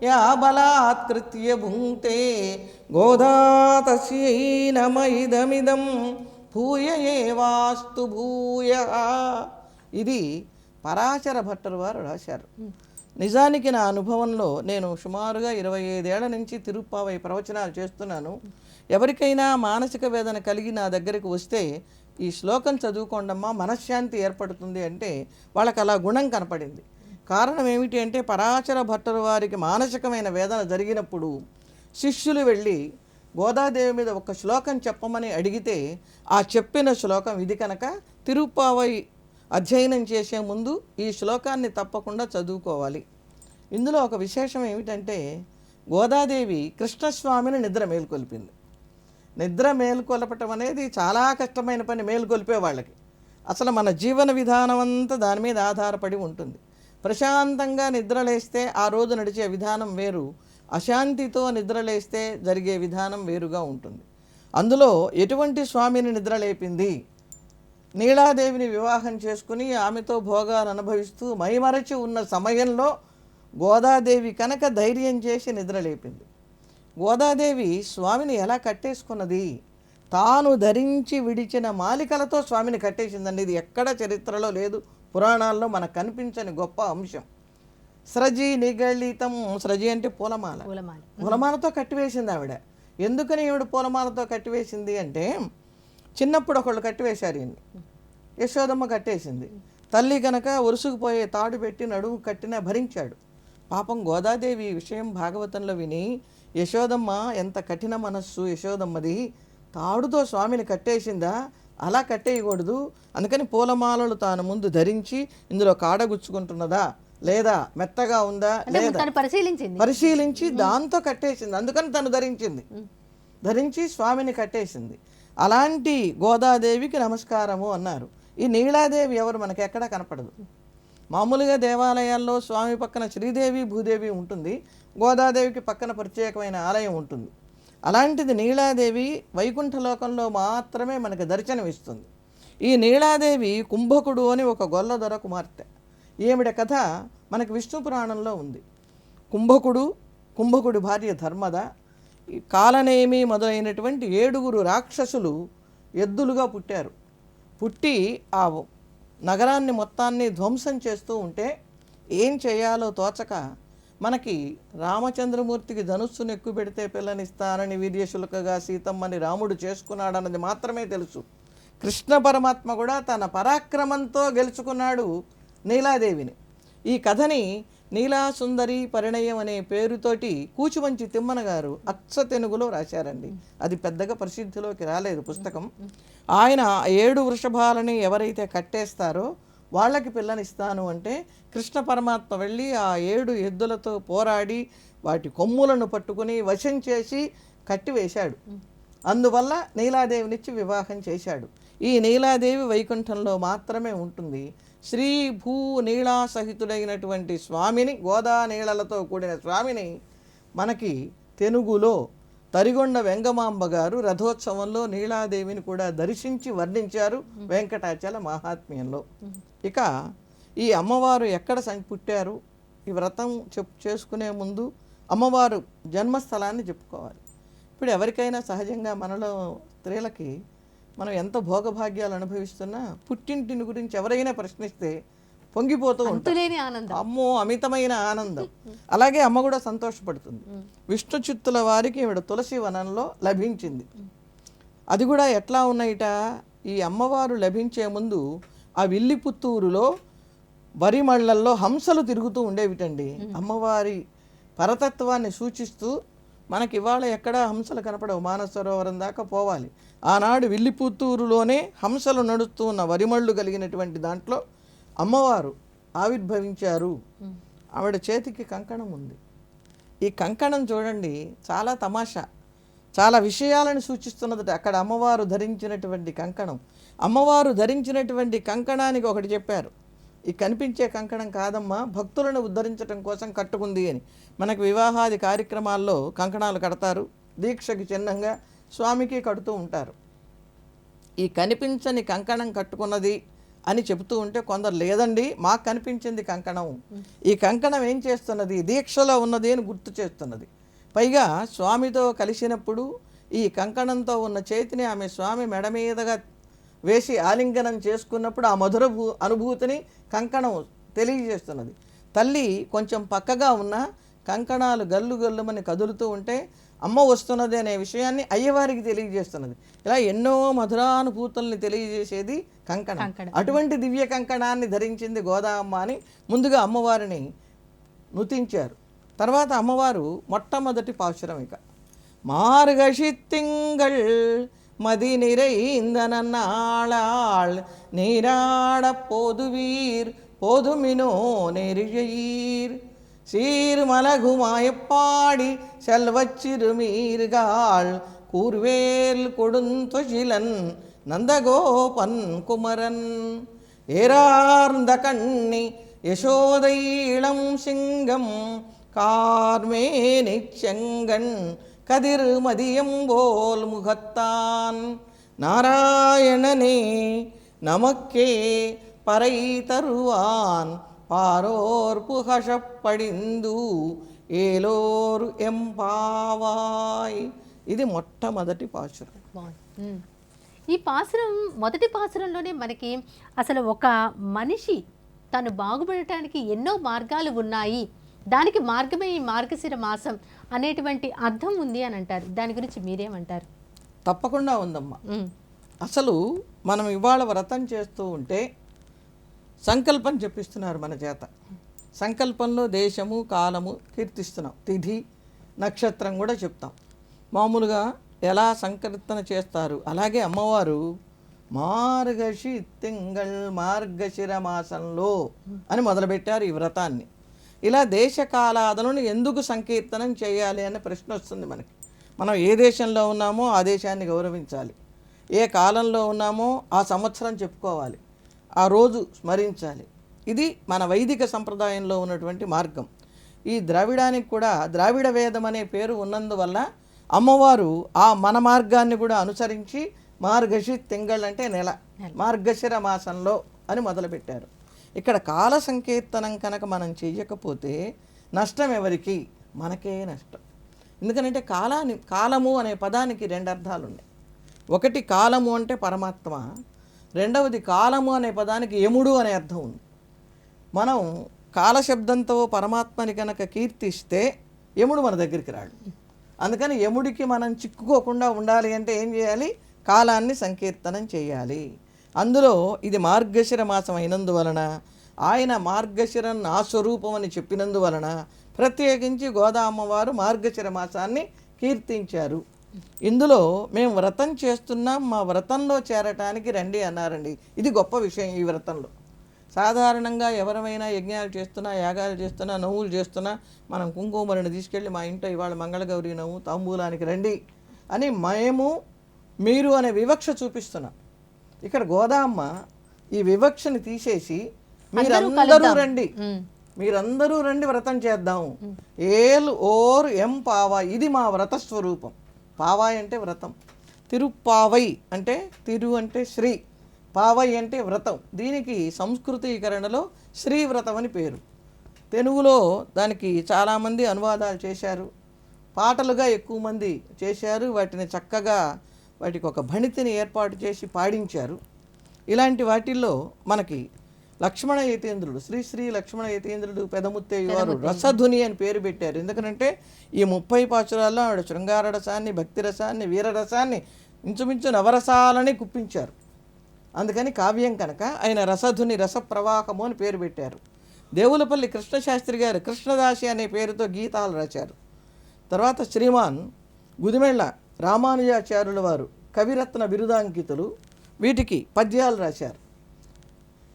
యా బలాత్కృత్య భుంక్తే గోదా తస్యై నమయిదమిదం భూయ ఏవాస్తు భూయ. ఇది పరాశర భట్టరు వారు రాశారు. నిజానికి నా అనుభవంలో నేను సుమారుగా 25 ఏళ్ల నుంచి తిరుప్పావై ప్రవచనాలు చేస్తున్నాను. ఎవరికైనా మానసిక వేదన కలిగి నా దగ్గరికి వస్తే ఈ శ్లోకం చదువుకోండమ్మా మనశ్శాంతి ఏర్పడుతుంది అంటే వాళ్ళకి అలా గుణం కనపడింది. కారణం ఏమిటి అంటే పరాశర భట్టరు వారికి మానసికమైన వేదన జరిగినప్పుడు శిష్యులు వెళ్ళి గోదాదేవి మీద ఒక శ్లోకం చెప్పమని అడిగితే ఆ చెప్పిన శ్లోకం ఇది కనుక తిరుప్పావై అధ్యయనం చేసే ముందు ఈ శ్లోకాన్ని తప్పకుండా చదువుకోవాలి. ఇందులో ఒక విశేషం ఏమిటంటే గోదాదేవి కృష్ణస్వామిని నిద్ర మేల్కొల్పింది. నిద్ర మేల్కొల్పటం అనేది చాలా కష్టమైన పని మేల్కొల్పే వాళ్ళకి. అసలు మన జీవన విధానం అంతా దాని మీద ఆధారపడి ఉంటుంది. ప్రశాంతంగా నిద్రలేస్తే ఆ రోజు నడిచే విధానం వేరు, అశాంతితో నిద్రలేస్తే జరిగే విధానం వేరుగా ఉంటుంది. అందులో ఎటువంటి స్వామిని నిద్రలేపింది? నీలాదేవిని వివాహం చేసుకుని ఆమెతో భోగాలు అనుభవిస్తూ మైమరచి ఉన్న సమయంలో గోదాదేవి కనుక ధైర్యం చేసి నిద్రలేపింది. గోదాదేవి స్వామిని ఎలా కట్టేసుకున్నది? తాను ధరించి విడిచిన మాలికలతో స్వామిని కట్టేసిందండి. ఇది ఎక్కడ చరిత్రలో లేదు, పురాణాల్లో మనకు కనిపించని గొప్ప అంశం. స్రజి నిగళితం, స్రజి అంటే పూలమాల, పూలమాలతో కట్టివేసింది ఆవిడ. ఎందుకని ఈవిడ పూలమాలతో కట్టివేసింది అంటే, చిన్నప్పుడు ఒకళ్ళు కట్టివేశారు ఈయన్ని, యశోదమ్మ కట్టేసింది. తల్లి కనుక ఒరుసుకుపోయే తాడు పెట్టి నడుము కట్టినా భరించాడు. పాపం గోదాదేవి ఈ విషయం భాగవతంలో విని, యశోదమ్మ ఎంత కఠిన మనస్సు యశోదమ్మది, తాడుతో స్వామిని కట్టేసిందా, అలా కట్టేయకూడదు, అందుకని పూలమాలలు తాను ముందు ధరించి ఇందులో కాడగుచ్చుకుంటున్నదా లేదా మెత్తగా ఉందా లేదా పరిశీలించి దాంతో కట్టేసింది. అందుకని తను ధరించి స్వామిని కట్టేసింది. అలాంటి గోదాదేవికి నమస్కారము అన్నారు. ఈ నీలాదేవి ఎవరు? మనకి ఎక్కడా కనపడదు. మామూలుగా దేవాలయాల్లో స్వామి పక్కన శ్రీదేవి భూదేవి ఉంటుంది, గోదాదేవికి పక్కన ప్రత్యేకమైన ఆలయం ఉంటుంది. అలాంటిది నీలాదేవి వైకుంఠలోకంలో మాత్రమే మనకు దర్శనమిస్తుంది. ఈ నీలాదేవి కుంభకుడు అని ఒక గొల్లదొర కుమార్తె. ఈమెడ కథ మనకు విష్ణు పురాణంలో ఉంది. కుంభకుడి భార్య ధర్మద, కాలనేమి మొదలైనటువంటి 7 రాక్షసులు ఎద్దులుగా పుట్టారు. పుట్టి ఆ నగరాన్ని మొత్తాన్ని ధ్వంసం చేస్తూ ఉంటే ఏం చేయాలో తోచక, మనకి రామచంద్రమూర్తికి ధనుస్సును ఎక్కువ పెడితే పిల్లనిస్తానని వీర్యశుల్కగా సీతమ్మని రాముడు చేసుకున్నాడన్నది మాత్రమే తెలుసు. కృష్ణ పరమాత్మ కూడా తన పరాక్రమంతో గెలుచుకున్నాడు నీలాదేవిని. ఈ కథని నీలాసుందరి పరిణయం అనే పేరుతోటి కూచిమంచి తిమ్మన గారు అచ్చ తెనుగులో రాశారండి. అది పెద్దగా ప్రసిద్ధిలోకి రాలేదు పుస్తకం. ఆయన 7 వృషభాలని ఎవరైతే కట్టేస్తారో వాళ్ళకి పిల్లనిస్తాను అంటే, కృష్ణ పరమాత్మ వెళ్ళి ఆ 7 ఎద్దులతో పోరాడి వాటి కొమ్ములను పట్టుకుని వశం చేసి కట్టివేశాడు. అందువల్ల నీలాదేవినిచ్చి వివాహం చేశాడు. ఈ నీలాదేవి వైకుంఠంలో మాత్రమే ఉంటుంది. శ్రీ భూ నీళా సహితుడైనటువంటి స్వామిని, గోదా నీళలతో కూడిన స్వామిని మనకి తెనుగులో తరిగొండ వెంగమాంబ గారు రథోత్సవంలో నీలాదేవిని కూడా దర్శించి వర్ణించారు వెంకటాచల మహాత్మ్యంలో. ఇక ఈ అమ్మవారు ఎక్కడ పుట్టారు? ఈ వ్రతం చేసుకునే ముందు అమ్మవారు జన్మస్థలాన్ని చెప్పుకోవాలి. ఇప్పుడు ఎవరికైనా సహజంగా మనలో స్త్రీలకి మనం ఎంత భోగభాగ్యాలు అనుభవిస్తున్నా పుట్టింటిని గురించి ఎవరైనా ప్రశ్నిస్తే పొంగిపోతూ ఉంటాం. అమ్మో, అమితమైన ఆనందం. అలాగే అమ్మ కూడా సంతోషపడుతుంది. విష్ణు చిత్తుల వారికి ఈవిడ తులసి వనంలో లభించింది. అది కూడా ఎట్లా ఉన్నాయిట, ఈ అమ్మవారు లభించే ముందు ఆ విల్లిపుత్తూరులో వరి మళ్ళల్లో హంసలు తిరుగుతూ ఉండేవిటండి. అమ్మవారి పరతత్వాన్ని సూచిస్తూ, మనకి ఇవాళ ఎక్కడా హంసలు కనపడవు, మానసరోవరం దాకా పోవాలి. ఆనాడు విల్లిపుత్తూరులోనే హంసలు నడుస్తూ ఉన్న వరిమళ్ళు కలిగినటువంటి దాంట్లో అమ్మవారు ఆవిర్భవించారు. ఆవిడ చేతికి కంకణం ఉంది. ఈ కంకణం చూడండి, చాలా తమాషా, చాలా విషయాలను సూచిస్తున్నదట. అక్కడ అమ్మవారు ధరించినటువంటి కంకణం, అమ్మవారు ధరించినటువంటి కంకణానికి ఒకటి చెప్పారు, ఈ కనిపించే కంకణం కాదమ్మా, భక్తులను ఉద్ధరించడం కోసం కట్టుకుంది అని. మనకు వివాహాది కార్యక్రమాల్లో కంకణాలు కడతారు, దీక్షకి చిహ్నంగా స్వామికి కడుతూ ఉంటారు. ఈ కనిపించని కంకణం కట్టుకున్నది అని చెబుతూ ఉంటే కొందరు లేదండి మాకు కనిపించింది కంకణం, ఈ కంకణం ఏం చేస్తున్నది, దీక్షలో ఉన్నది అని గుర్తు చేస్తున్నది. పైగా స్వామితో కలిసినప్పుడు ఈ కంకణంతో ఉన్న చేతిని ఆమె స్వామి మెడ మీదగా వేసి ఆలింగనం చేసుకున్నప్పుడు ఆ మధుర అనుభూతిని కంకణం తెలియజేస్తున్నది. తల్లి కొంచెం పక్కగా ఉన్న కంకణాలు గల్లు గల్లుమని కదులుతూ ఉంటే అమ్మ వస్తున్నది అనే విషయాన్ని అయ్యవారికి తెలియజేస్తున్నది. ఇలా ఎన్నో మధురానుభూతుల్ని తెలియజేసేది కంకణం. అటువంటి దివ్య కంకణాన్ని ధరించింది గోదామ్మ అని ముందుగా అమ్మవారిని నుతించారు. తర్వాత అమ్మవారు మొట్టమొదటి పాశురం ఇక మార్గశిత్తింగళ్ மதி நிறைந்தன நாளாள் நீராட போதுவீர் போதுமினோ நெறியீர் சீர்மலகுமாயப்பாடி செல்வச்சிறுமீர்காள் கூர்வேல் கொடுந்தொழிலன் நந்தகோபன் குமரன் ஏறார்ந்த கண்ணி யசோதை இளம் சிங்கம் கார்மேனிச் செங்கண் கதிர் மதியம்போல் முகத்தான் நாராயணனே நமக்கே பறை தருவான் பாரோர் புகழப்பడిందు ఏలోరు ఎంపావాయ్. ఇది మొట్టమొదటి పాశురం. ఈ పాసురం మొదటి పాసురంలోనే మనకి అసలు ఒక మనిషి తను బాగుపడటానికి ఎన్నో మార్గాలు ఉన్నాయి, దానికి మార్గమే ఈ మార్గశిర మాసం అనేటువంటి అర్థం ఉంది అని అంటారు. దాని గురించి మీరేమంటారు? తప్పకుండా ఉందమ్మా. అసలు మనం ఇవాళ వ్రతం చేస్తూ ఉంటే సంకల్పం చెప్పిస్తున్నారు మన చేత. సంకల్పంలో దేశము కాలము కీర్తిస్తున్నాం, తిథి నక్షత్రం కూడా చెప్తాం. మామూలుగా ఎలా సంకీర్తన చేస్తారు అలాగే అమ్మవారు మార్గశి తింగళ్ మార్గశిర మాసంలో అని మొదలుపెట్టారు ఈ వ్రతాన్ని. ఇలా దేశకాలాదులను ఎందుకు సంకీర్తనం చేయాలి అనే ప్రశ్న వస్తుంది మనకి. మనం ఏ దేశంలో ఉన్నామో ఆ దేశాన్ని గౌరవించాలి, ఏ కాలంలో ఉన్నామో ఆ సంవత్సరం చెప్పుకోవాలి, ఆ రోజు స్మరించాలి. ఇది మన వైదిక సంప్రదాయంలో ఉన్నటువంటి మార్గం. ఈ ద్రావిడానికి కూడా ద్రావిడ వేదం అనే పేరు ఉన్నందువల్ల అమ్మవారు ఆ మన మార్గాన్ని కూడా అనుసరించి మార్గశి తింగళ్ అంటే నెల, మార్గశిర మాసంలో అని మొదలుపెట్టారు. ఇక్కడ కాల సంకీర్తనం కనుక మనం చెయ్యకపోతే నష్టం ఎవరికి? మనకే నష్టం. ఎందుకంటే కాలము అనే పదానికి రెండు అర్థాలు ఉన్నాయి. ఒకటి కాలము అంటే పరమాత్మ, రెండవది కాలము అనే పదానికి యముడు అనే అర్థం ఉంది. మనం కాలశబ్దంతో పరమాత్మని కనుక కీర్తిస్తే యముడు మన దగ్గరికి రాడు. అందుకని యముడికి మనం చిక్కుకోకుండా ఉండాలి అంటే ఏం చేయాలి? కాలాన్ని సంకీర్తనం చేయాలి. అందులో ఇది మార్గశిర మాసం అయినందువలన, ఆయన మార్గశిరం నా స్వరూపం అని చెప్పినందువలన ప్రత్యేకించి గోదా అమ్మవారు మార్గశిర మాసాన్ని కీర్తించారు. ఇందులో మేము వ్రతం చేస్తున్నాం, మా వ్రతంలో చేరటానికి రండి అన్నారండి. ఇది గొప్ప విషయం. ఈ వ్రతంలో సాధారణంగా ఎవరైనా యజ్ఞాలు చేస్తున్నా, యాగాలు చేస్తున్నా, నవ్వులు చేస్తున్నా మనం కుంకుమరిని తీసుకెళ్ళి మా ఇంట్లో ఇవాళ మంగళగౌరి నవ్వు తాంబూలానికి రండి అని మేము మీరు అనే వివక్ష చూపిస్తున్నాం. ఇక్కడ గోదామ్మ ఈ వివక్షని తీసేసి మీరందరూ రండి, మీరందరూ రండి వ్రతం చేద్దాం. ఏల్ ఓర్ ఎం పావా, ఇది మా వ్రత స్వరూపం. పావాయ్ అంటే వ్రతం, తిరుప్పావై అంటే తిరు అంటే శ్రీ, పావై అంటే వ్రతం. దీనికి సంస్కృతీకరణలో శ్రీవ్రతం అని పేరు. తెలుగులో దానికి చాలామంది అనువాదాలు చేశారు, పాటలుగా ఎక్కువ మంది చేశారు. వాటిని చక్కగా వాటికి ఒక భణితిని ఏర్పాటు చేసి పాడించారు. ఇలాంటి వాటిల్లో మనకి లక్ష్మణ యతీంద్రుడు, శ్రీ శ్రీ లక్ష్మణ యతీంద్రుడు పెదముత్తయ్య వారు రసధుని అని పేరు పెట్టారు. ఎందుకంటే ఈ 30 పాచురాల్లో ఆవిడ శృంగార రసాన్ని, భక్తి రసాన్ని, వీరరసాన్ని, ఇంచుమించు నవరసాలని కుప్పించారు. అందుకని కావ్యం కనుక ఆయన రసధుని రసప్రవాహము అని పేరు పెట్టారు. దేవులపల్లి కృష్ణశాస్త్రి గారు కృష్ణదాసి అనే పేరుతో గీతాలు రాశారు. తర్వాత శ్రీమాన్ గుదిమెళ్ళ రామానుజాచార్యుల వారు కవిరత్న బిరుదాంకితులు, వీటికి పద్యాలు రాశారు.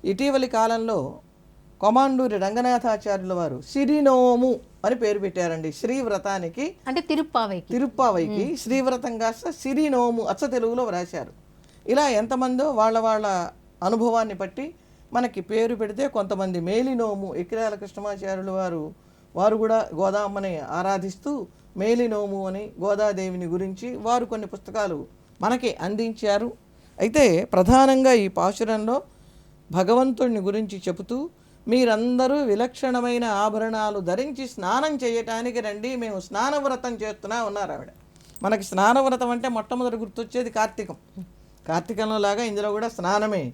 ఇటీవలి కాలంలో కొమాండూరి రంగనాథాచార్యుల వారు సిరినోము అని పేరు పెట్టారండి శ్రీవ్రతానికి. అంటే తిరుప్పావైకి శ్రీవ్రతం కాస్త సిరినోము అచ్చ తెలుగులో రాశారు. ఇలా ఎంతమందో వాళ్ళ వాళ్ళ అనుభవాన్ని బట్టి మనకి పేరు పెడితే, కొంతమంది మేలినోము ఎకిరాల కృష్ణమాచార్యుల వారు కూడా గోదామ్మని ఆరాధిస్తూ మేలినోము అని గోదాదేవిని గురించి వారు కొన్ని పుస్తకాలు మనకి అందించారు. అయితే ప్రధానంగా ఈ పాశురంలో భగవంతుడిని గురించి చెబుతూ మీరందరూ విలక్షణమైన ఆభరణాలు ధరించి స్నానం చేయటానికి రండి, మేము స్నానవ్రతం చేస్తున్నా ఉన్నారు ఆవిడ. మనకి స్నానవ్రతం అంటే మొట్టమొదటి గుర్తొచ్చేది కార్తీకం. కార్తీకంలో లాగా ఇందులో కూడా స్నానమే.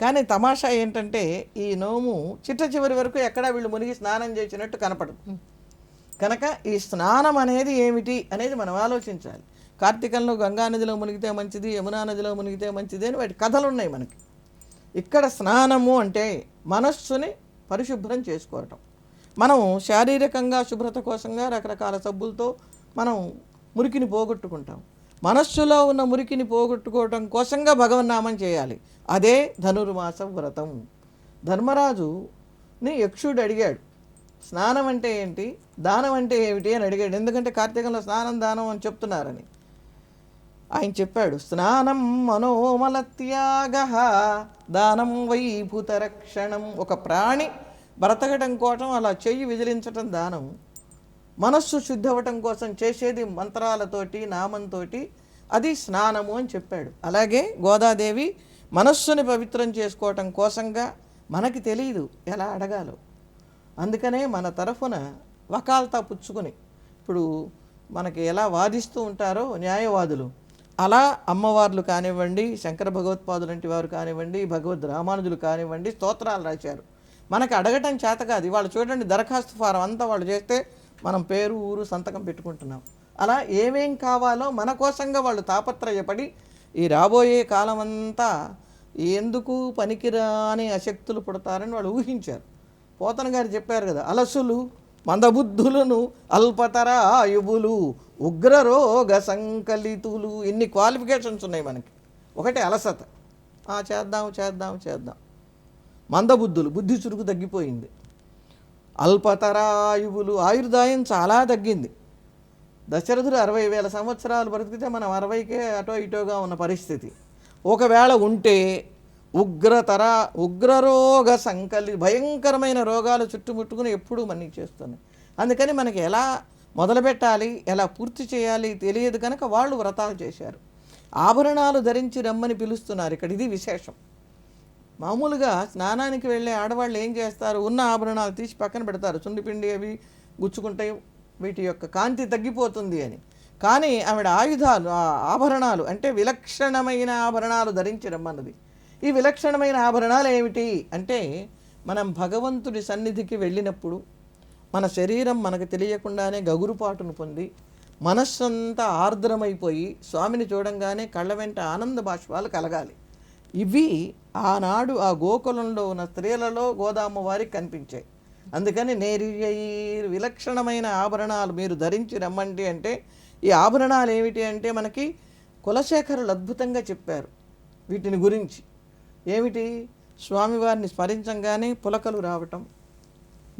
కానీ తమాషా ఏంటంటే ఈ నోము చిట్ట చివరి వరకు ఎక్కడా వీళ్ళు మునిగి స్నానం చేసినట్టు కనపడదు. కనుక ఈ స్నానం అనేది ఏమిటి అనేది మనం ఆలోచించాలి. కార్తీకంలో గంగా నదిలో మునిగితే మంచిది, యమునా నదిలో మునిగితే మంచిది అని వాటి కథలు ఉన్నాయి మనకి. ఇక్కడ స్నానము అంటే మనస్సుని పరిశుభ్రం చేసుకోవటం. మనం శారీరకంగా శుభ్రత కోసంగా రకరకాల సబ్బులతో మనం మురికిని పోగొట్టుకుంటాం. మనస్సులో ఉన్న మురికిని పోగొట్టుకోవటం కోసంగా భగవన్నామం చేయాలి. అదే ధనుర్మాస వ్రతం. ధర్మరాజుని యక్షుడు అడిగాడు, స్నానం అంటే ఏంటి, దానం అంటే ఏమిటి అని అడిగాడు. ఎందుకంటే కార్తీకంలో స్నానం దానం అని చెప్తున్నారని. ఆయన చెప్పాడు, స్నానం మనోమలత్యాగ దానం వైభూతరక్షణం. ఒక ప్రాణి బ్రతకటం కోసం అలా చెయ్యి విదిలించటం దానం, మనస్సు శుద్ధి అవ్వటం కోసం చేసేది మంత్రాలతోటి నామంతో, అది స్నానము అని చెప్పాడు. అలాగే గోదాదేవి మనస్సుని పవిత్రం చేసుకోవటం కోసంగా మనకి తెలియదు ఎలా అడగాలో, అందుకనే మన తరఫున వకాల్తా పుచ్చుకొని ఇప్పుడు మనకి ఎలా వాదిస్తూ ఉంటారో న్యాయవాదులు, అలా అమ్మవార్లు కానివ్వండి, శంకర భగవత్పాదులు లాంటి వారు కానివ్వండి, భగవద్ రామానుజులు కానివ్వండి స్తోత్రాలు రాశారు. మనకి అడగటం చేత కాదు. వాళ్ళు చూడండి, దరఖాస్తు ఫారం అంతా వాళ్ళు చేస్తే మనం పేరు ఊరు సంతకం పెట్టుకుంటున్నాం. అలా ఏమేం కావాలో మన కోసంగా వాళ్ళు తాపత్రయపడి ఈ రాబోయే కాలం అంతా ఎందుకు పనికిరాని అశక్తులు పుడతారని వాళ్ళు ఊహించారు. పోతన గారు చెప్పారు కదా, అలసులు మందబుద్ధులను అల్పతరాయువులు ఉగ్రరోగ సంకలితులు. ఇన్ని క్వాలిఫికేషన్స్ ఉన్నాయి మనకి. ఒకటి అలసత, చేద్దాం చేద్దాం చేద్దాం. మందబుద్ధులు, బుద్ధి చురుకు తగ్గిపోయింది. అల్పతరాయువులు, ఆయుర్దాయం చాలా తగ్గింది. దశరథుడు 60,000 సంవత్సరాలు బ్రతికితే మనం 60కే అటో ఇటోగా ఉన్న పరిస్థితి. ఒకవేళ ఉంటే ఉగ్రరోగ సంకలి, భయంకరమైన రోగాలు చుట్టుముట్టుకుని ఎప్పుడూ మనకి చేస్తున్నాయి. అందుకని మనకి ఎలా మొదలుపెట్టాలి, ఎలా పూర్తి చేయాలి తెలియదు కనుక వాళ్ళు వ్రతాలు చేశారు. ఆభరణాలు ధరించి రమ్మని పిలుస్తున్నారు ఇక్కడ, ఇది విశేషం. మామూలుగా స్నానానికి వెళ్ళే ఆడవాళ్ళు ఏం చేస్తారు, ఉన్న ఆభరణాలు తీసి పక్కన పెడతారు, సున్నిపిండి అవి గుచ్చుకుంటాయి, వీటి యొక్క కాంతి తగ్గిపోతుంది అని. కానీ ఆవిడ ఆయుధాలు, ఆభరణాలు అంటే విలక్షణమైన ఆభరణాలు ధరించి రమ్మన్నది. ఈ విలక్షణమైన ఆభరణాలు ఏమిటి అంటే, మనం భగవంతుడి సన్నిధికి వెళ్ళినప్పుడు మన శరీరం మనకు తెలియకుండానే గగురుపాటును పొంది మనస్సంతా ఆర్ద్రమైపోయి స్వామిని చూడంగానే కళ్ళ వెంట ఆనంద బాష్పాలు కలగాలి. ఇవి ఆనాడు ఆ గోకులంలో ఉన్న స్త్రీలలో గోదామ్మ వారికి కనిపించాయి. అందుకని విలక్షణమైన ఆభరణాలు మీరు ధరించి రమ్మండి అంటే, ఈ ఆభరణాలు ఏమిటి అంటే మనకి కులశేఖరులు అద్భుతంగా చెప్పారు వీటిని గురించి. ఏమిటి, స్వామివారిని స్మరించంగానే పులకలు రావటం,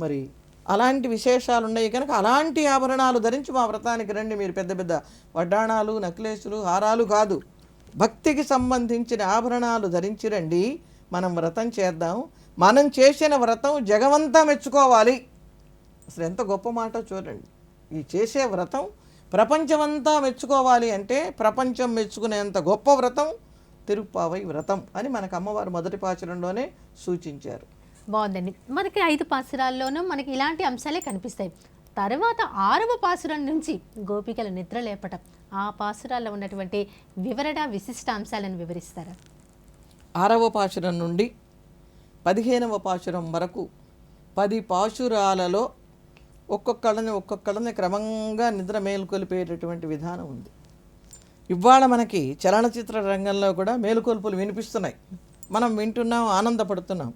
మరి అలాంటి విశేషాలు ఉన్నాయి కనుక అలాంటి ఆభరణాలు ధరించి మా వ్రతానికి రండి. మీరు పెద్ద పెద్ద వడ్డాణాలు, నెక్లెస్లు, హారాలు కాదు, భక్తికి సంబంధించిన ఆభరణాలు ధరించి రండి, మనం వ్రతం చేద్దాం. మనం చేసిన వ్రతం జగమంతా మెచ్చుకోవాలి. అసలు ఎంత గొప్ప మాట చూడండి. ఈ చేసే వ్రతం ప్రపంచమంతా మెచ్చుకోవాలి అంటే ప్రపంచం మెచ్చుకునేంత గొప్ప వ్రతం తిరుప్పావై వ్రతం అని మనకు అమ్మవారు మొదటి పాసురంలోనే సూచించారు. బాగుందండి. మనకి 5 పాసురాల్లోనూ మనకి ఇలాంటి అంశాలే కనిపిస్తాయి. తర్వాత 6వ పాసురం నుంచి గోపికల నిద్ర లేపటం, ఆ పాసురాల్లో ఉన్నటువంటి వివరణ విశిష్ట అంశాలను వివరిస్తారా? 6వ పాసురం నుండి 15వ పాసురం వరకు 10 పాసురాలలో ఒక్కొక్కళ్ళని క్రమంగా నిద్ర మేలుకొలిపేటటువంటి విధానం ఉంది. ఇవాళ మనకి చలనచిత్ర రంగంలో కూడా మేలుకొల్పులు వినిపిస్తున్నాయి, మనం వింటున్నాం, ఆనందపడుతున్నాం.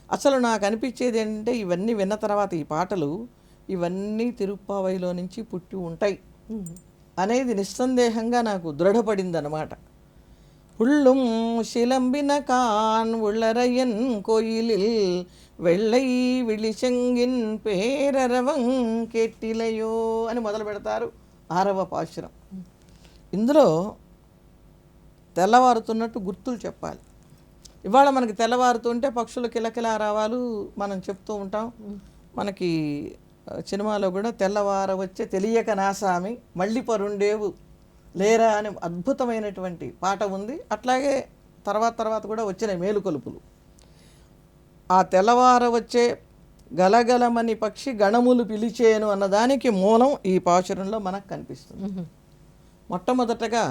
అసలు నాకు అనిపించేది ఏంటంటే, ఇవన్నీ విన్న తర్వాత ఈ పాటలు ఇవన్నీ తిరుప్పావైలో నుంచి పుట్టి ఉంటాయి అనేది నిస్సందేహంగా నాకు దృఢపడింది అన్నమాట. புள்ளும் சிலம்பின கான் உள்ளரையன் கோயிலில் வெள்ளை విళిశంగిన్ పేరరవం కేట్టిలయో అని మొదలు పెడతారు 6వ పాశురం. ఇందులో తెల్లవారుతున్నట్టు గుర్తులు చెప్పాలి. ఇవాళ మనకి తెల్లవారుతుంటే పక్షులు కిలకిలారావాలు మనం చెప్తూ ఉంటాం. మనకి సినిమాలో కూడా తెల్లవార వచ్చే తెలియక నాసామి మళ్ళీ పరుండేవు లేరా అని అద్భుతమైనటువంటి పాట ఉంది. అట్లాగే తర్వాత కూడా వచ్చిన మేలుకొలుపులు. ఆ తెల్లవార వచ్చే గలగలమని పక్షి గణములు పిలిచేను అన్నదానికి మూలం ఈ పాశురంలో మనకు కనిపిస్తుంది. మొట్టమొదటగా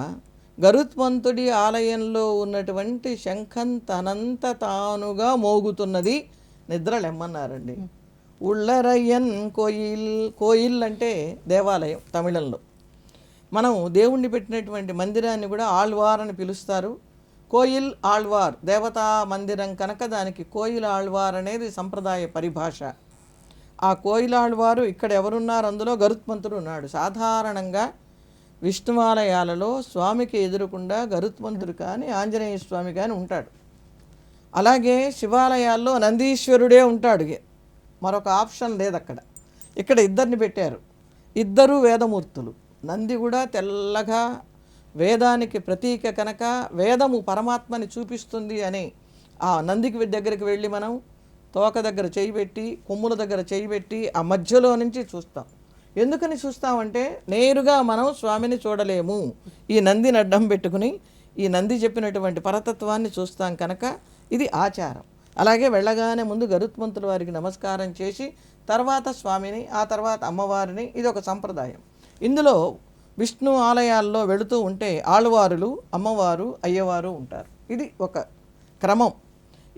గరుత్మంతుడి ఆలయంలో ఉన్నటువంటి శంఖం తనంత తానుగా మోగుతున్నది నిద్రలెమ్మన్నారండి. ఉళ్ళరయ్యన్ కోయిల్ అంటే దేవాలయం తమిళంలో. మనం దేవుణ్ణి పెట్టినటువంటి మందిరాన్ని కూడా ఆళ్వార్ అని పిలుస్తారు. కోయిల్ ఆళ్వార్ దేవతా మందిరం కనుక దానికి కోయిల్ ఆళ్వార్ అనేది సంప్రదాయ పరిభాష. ఆ కోయిల్ ఆళ్వారు ఇక్కడ ఎవరున్నారు, అందులో గరుత్మంతుడు ఉన్నాడు. సాధారణంగా విష్ణువాలయాలలో స్వామికి ఎదురుకుండా గరుత్మంతుడు కానీ ఆంజనేయ స్వామి కానీ ఉంటాడు. అలాగే శివాలయాల్లో నందీశ్వరుడే ఉంటాడు, మరొక ఆప్షన్ లేదు అక్కడ. ఇక్కడ ఇద్దరిని పెట్టారు, ఇద్దరు వేదమూర్తులు. నంది కూడా తెల్లగా వేదానికి ప్రతీక కనుక వేదము పరమాత్మని చూపిస్తుంది అని ఆ నందికి దగ్గరికి వెళ్ళి మనం తోక దగ్గర చేయి పెట్టి కొమ్ముల దగ్గర చేయి పెట్టి ఆ మధ్యలో నుంచి చూస్తాం. ఎందుకని చూస్తామంటే నేరుగా మనం స్వామిని చూడలేము. ఈ నందిని అడ్డం పెట్టుకుని ఈ నంది చెప్పినటువంటి పరతత్వాన్ని చూస్తాం కనుక ఇది ఆచారం. అలాగే వెళ్ళగానే ముందు గరుత్మంతుల వారికి నమస్కారం చేసి తర్వాత స్వామిని, ఆ తర్వాత అమ్మవారిని, ఇది ఒక సంప్రదాయం. ఇందులో విష్ణు ఆలయాల్లో వెళుతూ ఉంటే ఆళ్వారులు, అమ్మవారు, అయ్యవారు ఉంటారు. ఇది ఒక క్రమం.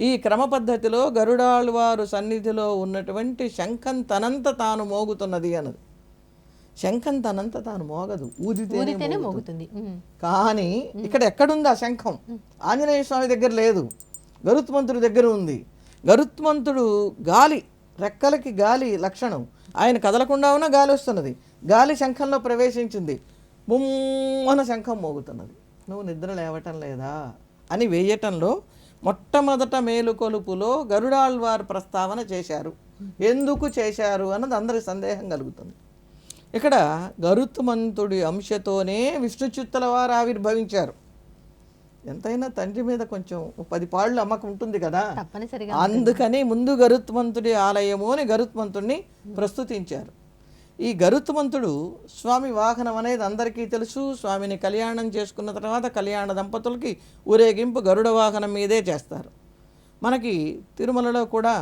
ఈ క్రమ పద్ధతిలో గరుడాళ్వారు సన్నిధిలో ఉన్నటువంటి శంఖం తనంత తాను మోగుతున్నది అన్నది. శంఖం తనంత తాను మోగదు, ఊదితేనే మోగుతుంది. కానీ ఇక్కడ ఎక్కడుంది ఆ శంఖం? ఆంజనేయ స్వామి దగ్గర లేదు, గరుత్మంతుడి దగ్గర ఉంది. గరుత్మంతుడు గాలి, రెక్కలకి గాలి లక్షణం. ఆయన కదలకుండా ఉన్న గాలి వస్తున్నది, గాలి శంఖంలో ప్రవేశించింది, బొమ్మన శంఖం మోగుతున్నది. నువ్వు నిద్ర లేవటం లేదా అని వేయటంలో మొట్టమొదట మేలుకొలుపులో గరుడాళ్వారు ప్రస్తావన చేశారు. ఎందుకు చేశారు అన్నది అందరికి సందేహం కలుగుతుంది. ఇక్కడ గరుత్మంతుడి అంశతోనే విష్ణుచిత్తుల వారు ఆవిర్భవించారు. ఎంతైనా తండ్రి మీద కొంచెం 10 పాళ్ళు అమ్మకం ఉంటుంది కదా, అందుకని ముందు గరుత్మంతుడి ఆలయము అని గరుత్మంతుడిని ప్రస్తుతించారు. ఈ గరుత్మంతుడు స్వామి వాహనం అనేది అందరికీ తెలుసు. స్వామిని కళ్యాణం చేసుకున్న తర్వాత కళ్యాణ దంపతులకి ఊరేగింపు గరుడ వాహనం మీదే చేస్తారు. మనకి తిరుమలలో కూడా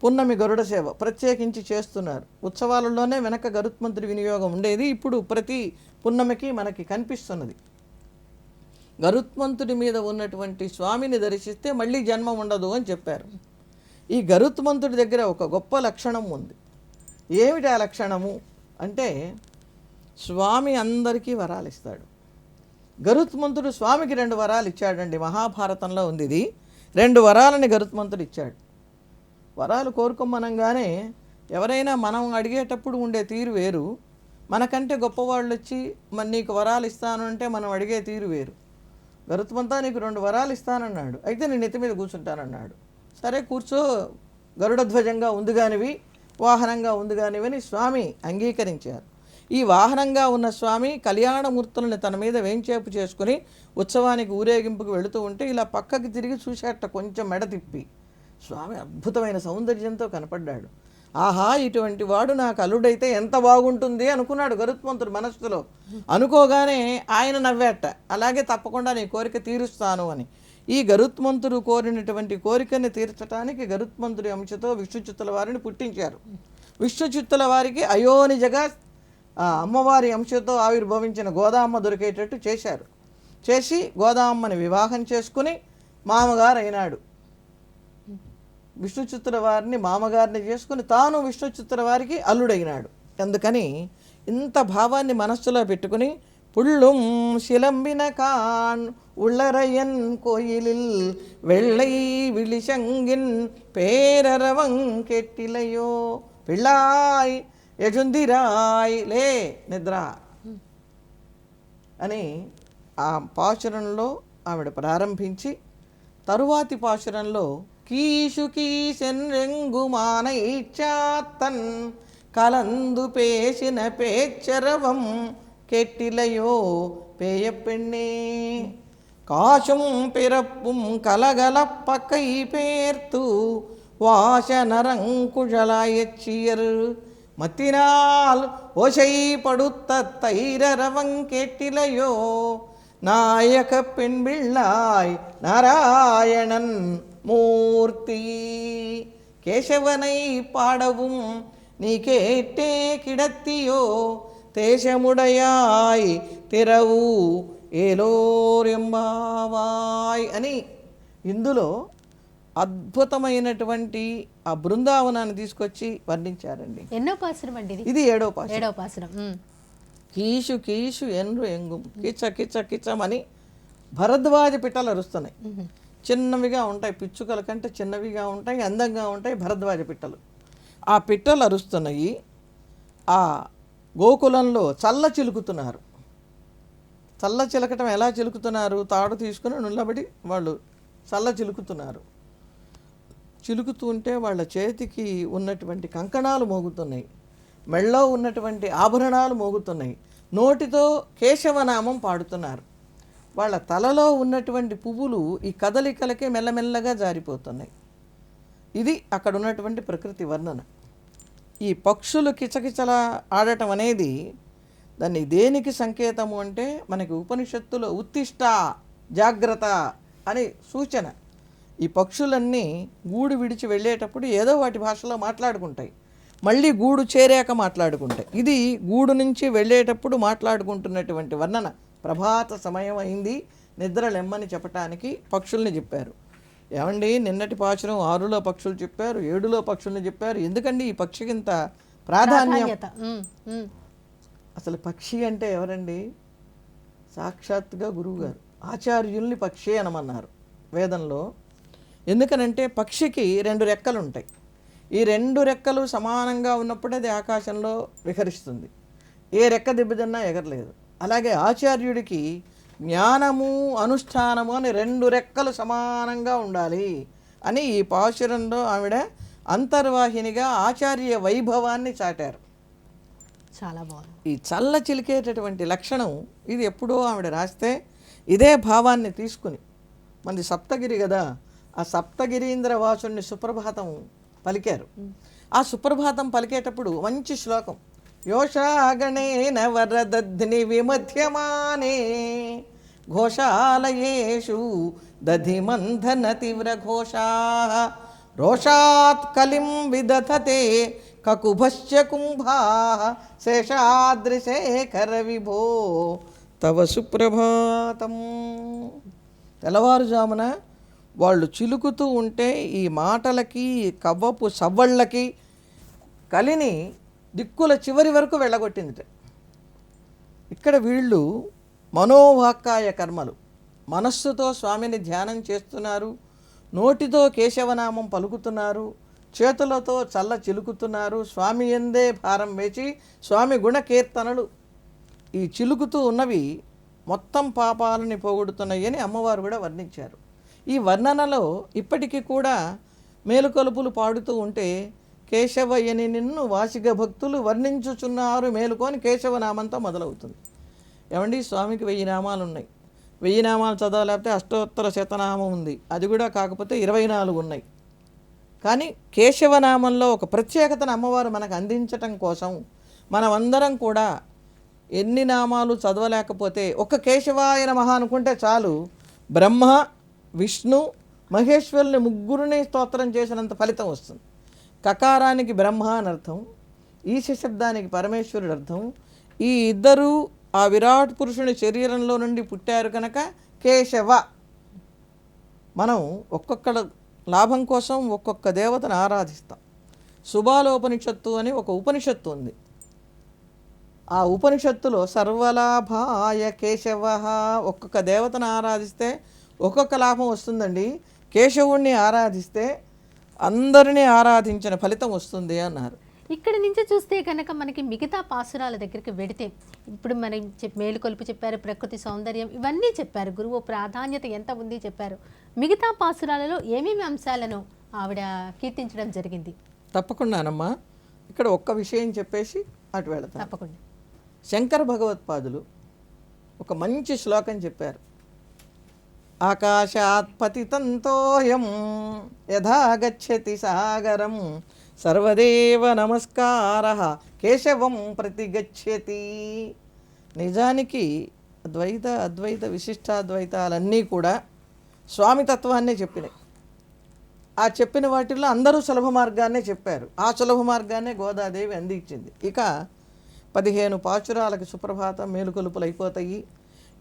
పున్నమి గరుడ సేవ ప్రత్యేకించి చేస్తున్నారు. ఉత్సవాలలోనే వెనక గరుత్మంతుడి వినియోగం ఉండేది, ఇప్పుడు ప్రతి పున్నమికి మనకి కనిపిస్తున్నది. గరుత్మంతుడి మీద ఉన్నటువంటి స్వామిని దర్శిస్తే మళ్ళీ జన్మ ఉండదు అని చెప్పారు. ఈ గరుత్మంతుడి దగ్గర ఒక గొప్ప లక్షణం ఉంది. ఏమిటి ఆ లక్షణము అంటే, స్వామి అందరికీ వరాలు ఇస్తాడు. గరుత్మంతుడు స్వామికి 2 వరాలు ఇచ్చాడండి. మహాభారతంలో ఉంది ఇది. 2 వరాలని గరుత్మంతుడు ఇచ్చాడు. వరాలు కోరుకోమనంగానే ఎవరైనా మనం అడిగేటప్పుడు ఉండే తీరు వేరు, మనకంటే గొప్పవాళ్ళు వచ్చి మరి నీకు వరాలు ఇస్తాను అంటే మనం అడిగే తీరు వేరు. గరుత్మంతా నీకు 2 వరాలు ఇస్తానన్నాడు, అయితే నేను నెత్తి మీద కూర్చుంటానన్నాడు. సరే కూర్చో, గరుడ ధ్వజంగా ఉందిగానివి, వాహనంగా ఉందిగానివి అని స్వామి అంగీకరించారు. ఈ వాహనంగా ఉన్న స్వామి కళ్యాణమూర్తులను తన మీద వేంచేపు చేసుకుని ఉత్సవానికి ఊరేగింపుకు వెళుతూ ఉంటే ఇలా పక్కకి తిరిగి చూశాట, కొంచెం మెడ తిప్పి. స్వామి అద్భుతమైన సౌందర్యంతో కనపడ్డాడు. ఆహా, ఇటువంటి వాడు నాకు అల్లుడైతే ఎంత బాగుంటుంది అనుకున్నాడు గరుత్మంతుడు మనస్సులో. అనుకోగానే ఆయన నవ్వేట, అలాగే తప్పకుండా నీ కోరిక తీరుస్తాను అని. ఈ గరుత్మంతుడు కోరినటువంటి కోరికని తీర్చడానికి గరుత్మంతుడి అంశతో విష్ణుచిత్తుల వారిని పుట్టించారు. విష్ణుచిత్తుల వారికి అయోనిజగా అమ్మవారి అంశతో ఆవిర్భవించిన గోదామ్మ దొరికేటట్టు చేశారు. చేసి గోదామ్మని వివాహం చేసుకుని మామగారు అయినాడు. విష్ణుచిత్తుల వారిని మామగారిని చేసుకుని తాను విష్ణుచిత్తుల వారికి అల్లుడైనాడు. అందుకని ఇంత భావాన్ని మనస్సులో పెట్టుకుని పుళ్ళుం శిలంబిన కాన్ ఉళ్ళరయన్ కోయిలిల్ వెள்ளை విళిశంగిన్ పేరరవంకెట్టిలయో పిళ్ళాయ్ యజుందిరాయ్ లే నిద్ర అని ఆ పాశురంలో ఆవిడ ప్రారంభించి తరువాతి పాశురంలో కీషు కీశెన్రెంగుమాన ఇచ్చాత్తన్ కలందు పేసిన పేచ్చరవం கெட்டிலையோ பேயப்பெண்ணே காசும் பிறப்பும் கலகலப்பக்கை பேர்த்து வாசனரங்குழலாயச்சியர் மத்தினால் ஓசை படுத்த தைரரவங் கேட்டிலையோ நாயக பெண் பிள்ளாய் நாராயணன் மூர்த்தி கேசவனை பாடவும் நீ கேட்டே கிடத்தியோ தேசமுடையாய் తెరవు ఏలోరెంబావాయ్ అని ఇందులో అద్భుతమైనటువంటి ఆ బృందావనాన్ని తీసుకొచ్చి వర్ణించారండి. ఎన్నో పాసురం అండి ఇది? ఏడో పాసురం. కీషు కీషు ఎన్రు ఎంగు కిచ కిచ కిచమని భరద్వాజ పిట్టలు అరుస్తున్నాయి. చిన్నవిగా ఉంటాయి, పిచ్చుకల కంటే చిన్నవిగా ఉంటాయి, అందంగా ఉంటాయి భరద్వాజ పిట్టలు. ఆ పిట్టలు అరుస్తున్నాయి. ఆ గోకులంలో చల్ల చిలుకుతున్నారు. చల్ల చిలకటం ఎలా చిలుకుతున్నారు? తాడు తీసుకుని నిలబడి వాళ్ళు చల్ల చిలుకుతున్నారు. చిలుకుతూ ఉంటే వాళ్ళ చేతికి ఉన్నటువంటి కంకణాలు మోగుతున్నాయి, మెళ్ళో ఉన్నటువంటి ఆభరణాలు మోగుతున్నాయి, నోటితో కేశవనామం పాడుతున్నారు. వాళ్ళ తలలో ఉన్నటువంటి పువ్వులు ఈ కదలికలకే మెల్లమెల్లగా జారిపోతున్నాయి. ఇది అక్కడ ఉన్నటువంటి ప్రకృతి వర్ణన. ఈ పక్షులు కిచకిచల ఆడటం అనేది దాన్ని దేనికి సంకేతము అంటే మనకి ఉపనిషత్తులో ఉత్తిష్ట జాగ్రత్త అని సూచన. ఈ పక్షులన్నీ గూడు విడిచి వెళ్ళేటప్పుడు ఏదో వాటి భాషలో మాట్లాడుకుంటాయి, మళ్ళీ గూడు చేరాక మాట్లాడుకుంటాయి. ఇది గూడు నుంచి వెళ్ళేటప్పుడు మాట్లాడుకుంటున్నటువంటి వర్ణన. ప్రభాత సమయం అయింది, నిద్ర లెమ్మని చెప్పటానికి పక్షుల్ని చెప్పారు. ఏమండి, నిన్నటి పాచురం 6లో పక్షులు చెప్పారు, 7లో పక్షుల్ని చెప్పారు. ఎందుకండి ఈ పక్షికి ఇంత ప్రాధాన్యం? అసలు పక్షి అంటే ఎవరండి? సాక్షాత్తుగా గురువుగారు ఆచార్యుల్ని పక్షి అనమన్నారు వేదంలో. ఎందుకనంటే పక్షికి 2 రెక్కలు ఉంటాయి. ఈ 2 రెక్కలు సమానంగా ఉన్నప్పుడే అది ఆకాశంలో విహరిస్తుంది, ఏ రెక్క దెబ్బతిన్నా ఎగరలేదు. అలాగే ఆచార్యుడికి జ్ఞానము అనుష్ఠానము అని 2 రెక్కలు సమానంగా ఉండాలి అని ఈ పాశురంలో ఆవిడ అంతర్వాహినిగా ఆచార్య వైభవాన్ని చాటారు. చాలా బాగుంది. ఈ చల్ల చిలికేటటువంటి లక్షణం ఇది ఎప్పుడో ఆవిడ రాస్తే ఇదే భావాన్ని తీసుకుని, మనది సప్తగిరి కదా, ఆ సప్తగిరీంద్ర వాసుని సుప్రభాతం పలికారు. ఆ సుప్రభాతం పలికేటప్పుడు మంచి శ్లోకం, యోషాగణేన వరదధ్ని విమధ్యమానే ఘోషాలయేషు దధిమంధన తీవ్ర ఘోషా రోషాత్ కలిం విదధతే కకుభశ్చ కుంభా శేషాద్రిశేఖర విభో తవ సుప్రభాతం. తెల్లవారుజామున వాళ్ళు చిలుకుతూ ఉంటే ఈ మాటలకి కవ్వపు సవ్వళ్ళకి కలిని దిక్కుల చివరి వరకు వెళ్ళగొట్టిందిట. ఇక్కడ వీళ్ళు మనోవాక్కాయ కర్మలు, మనస్సుతో స్వామిని ధ్యానం చేస్తున్నారు, నోటితో కేశవనామం పలుకుతున్నారు, చేతులతో చల్ల చిలుకుతున్నారు, స్వామి ఎందే భారం వేచి స్వామి గుణకీర్తనలు. ఈ చిలుకుతూ ఉన్నవి మొత్తం పాపాలని పోగొడుతున్నాయని అమ్మవారు కూడా వర్ణించారు. ఈ వర్ణనలో ఇప్పటికీ కూడా మేలుకొలుపులు పాడుతూ ఉంటే కేశవయ్యని నిన్ను వాసిగ భక్తులు వర్ణించుచున్నారు మేలుకొని కేశవనామంతో మొదలవుతుంది. ఏమండి, స్వామికి 1000 నామాలు ఉన్నాయి. 1000 నామాలు చదవలేకపోతే అష్టోత్తర శతనామం ఉంది, అది కూడా కాకపోతే 24 ఉన్నాయి. కానీ కేశవనామంలో ఒక ప్రత్యేకతను అమ్మవారు మనకు అందించటం కోసం మనమందరం కూడా ఎన్ని నామాలు చదవలేకపోతే ఒక్క కేశవాయ నమః అనుకుంటే చాలు, బ్రహ్మ విష్ణు మహేశ్వరుని ముగ్గురిని స్తోత్రం చేసినంత ఫలితం వస్తుంది. కకారానికి బ్రహ్మ అని అర్థం, ఈశ శబ్దానికి పరమేశ్వరుడు అర్థం. ఈ ఇద్దరు ఆ విరాట్ పురుషుని శరీరంలో నుండి పుట్టారు కనుక కేశవ. మనం ఒక్కొక్క లాభం కోసం ఒక్కొక్క దేవతను ఆరాధిస్తాం. సుబాలోపనిషత్తు అని ఒక ఉపనిషత్తు ఉంది. ఆ ఉపనిషత్తులో సర్వలాభాయ కేశవ, ఒక్కొక్క దేవతను ఆరాధిస్తే ఒక్కొక్క లాభం వస్తుందండి. కేశవుణ్ణి ఆరాధిస్తే అందరినీ ఆరాధించిన ఫలితం వస్తుంది అన్నారు. ఇక్కడి నుంచి చూస్తే కనుక మనకి మిగతా పాసురాల దగ్గరికి వెడితే, ఇప్పుడు మనం మేలుకొలుపు చెప్పారు, ప్రకృతి సౌందర్యం ఇవన్నీ చెప్పారు, గురువు ప్రాధాన్యత ఎంత ఉంది చెప్పారు. మిగతా పాసురాలలో ఏమేమి అంశాలను ఆవిడ కీర్తించడం జరిగింది? తప్పకుండానమ్మా, ఇక్కడ ఒక్క విషయం చెప్పేసి అటు వెళతాం. తప్పకుండా. శంకర భగవత్పాదులు ఒక మంచి శ్లోకం చెప్పారు. ఆకాశాత్ పతితంతోయం యథా గచ్చతి సాగరం సర్వదేవ నమస్కారః కేశవం ప్రతిగచ్చతి. నిజానికి అద్వైత విశిష్టాద్వైతాలన్నీ కూడా స్వామితత్వాన్నే చెప్పినాయి. ఆ చెప్పిన వాటిల్లో అందరూ సులభ మార్గాన్నే చెప్పారు. ఆ సులభ మార్గాన్నే గోదాదేవి అందించింది. ఇక 15 పాశురాలకు సుప్రభాతం మేలుకొలుపులు అయిపోతాయి.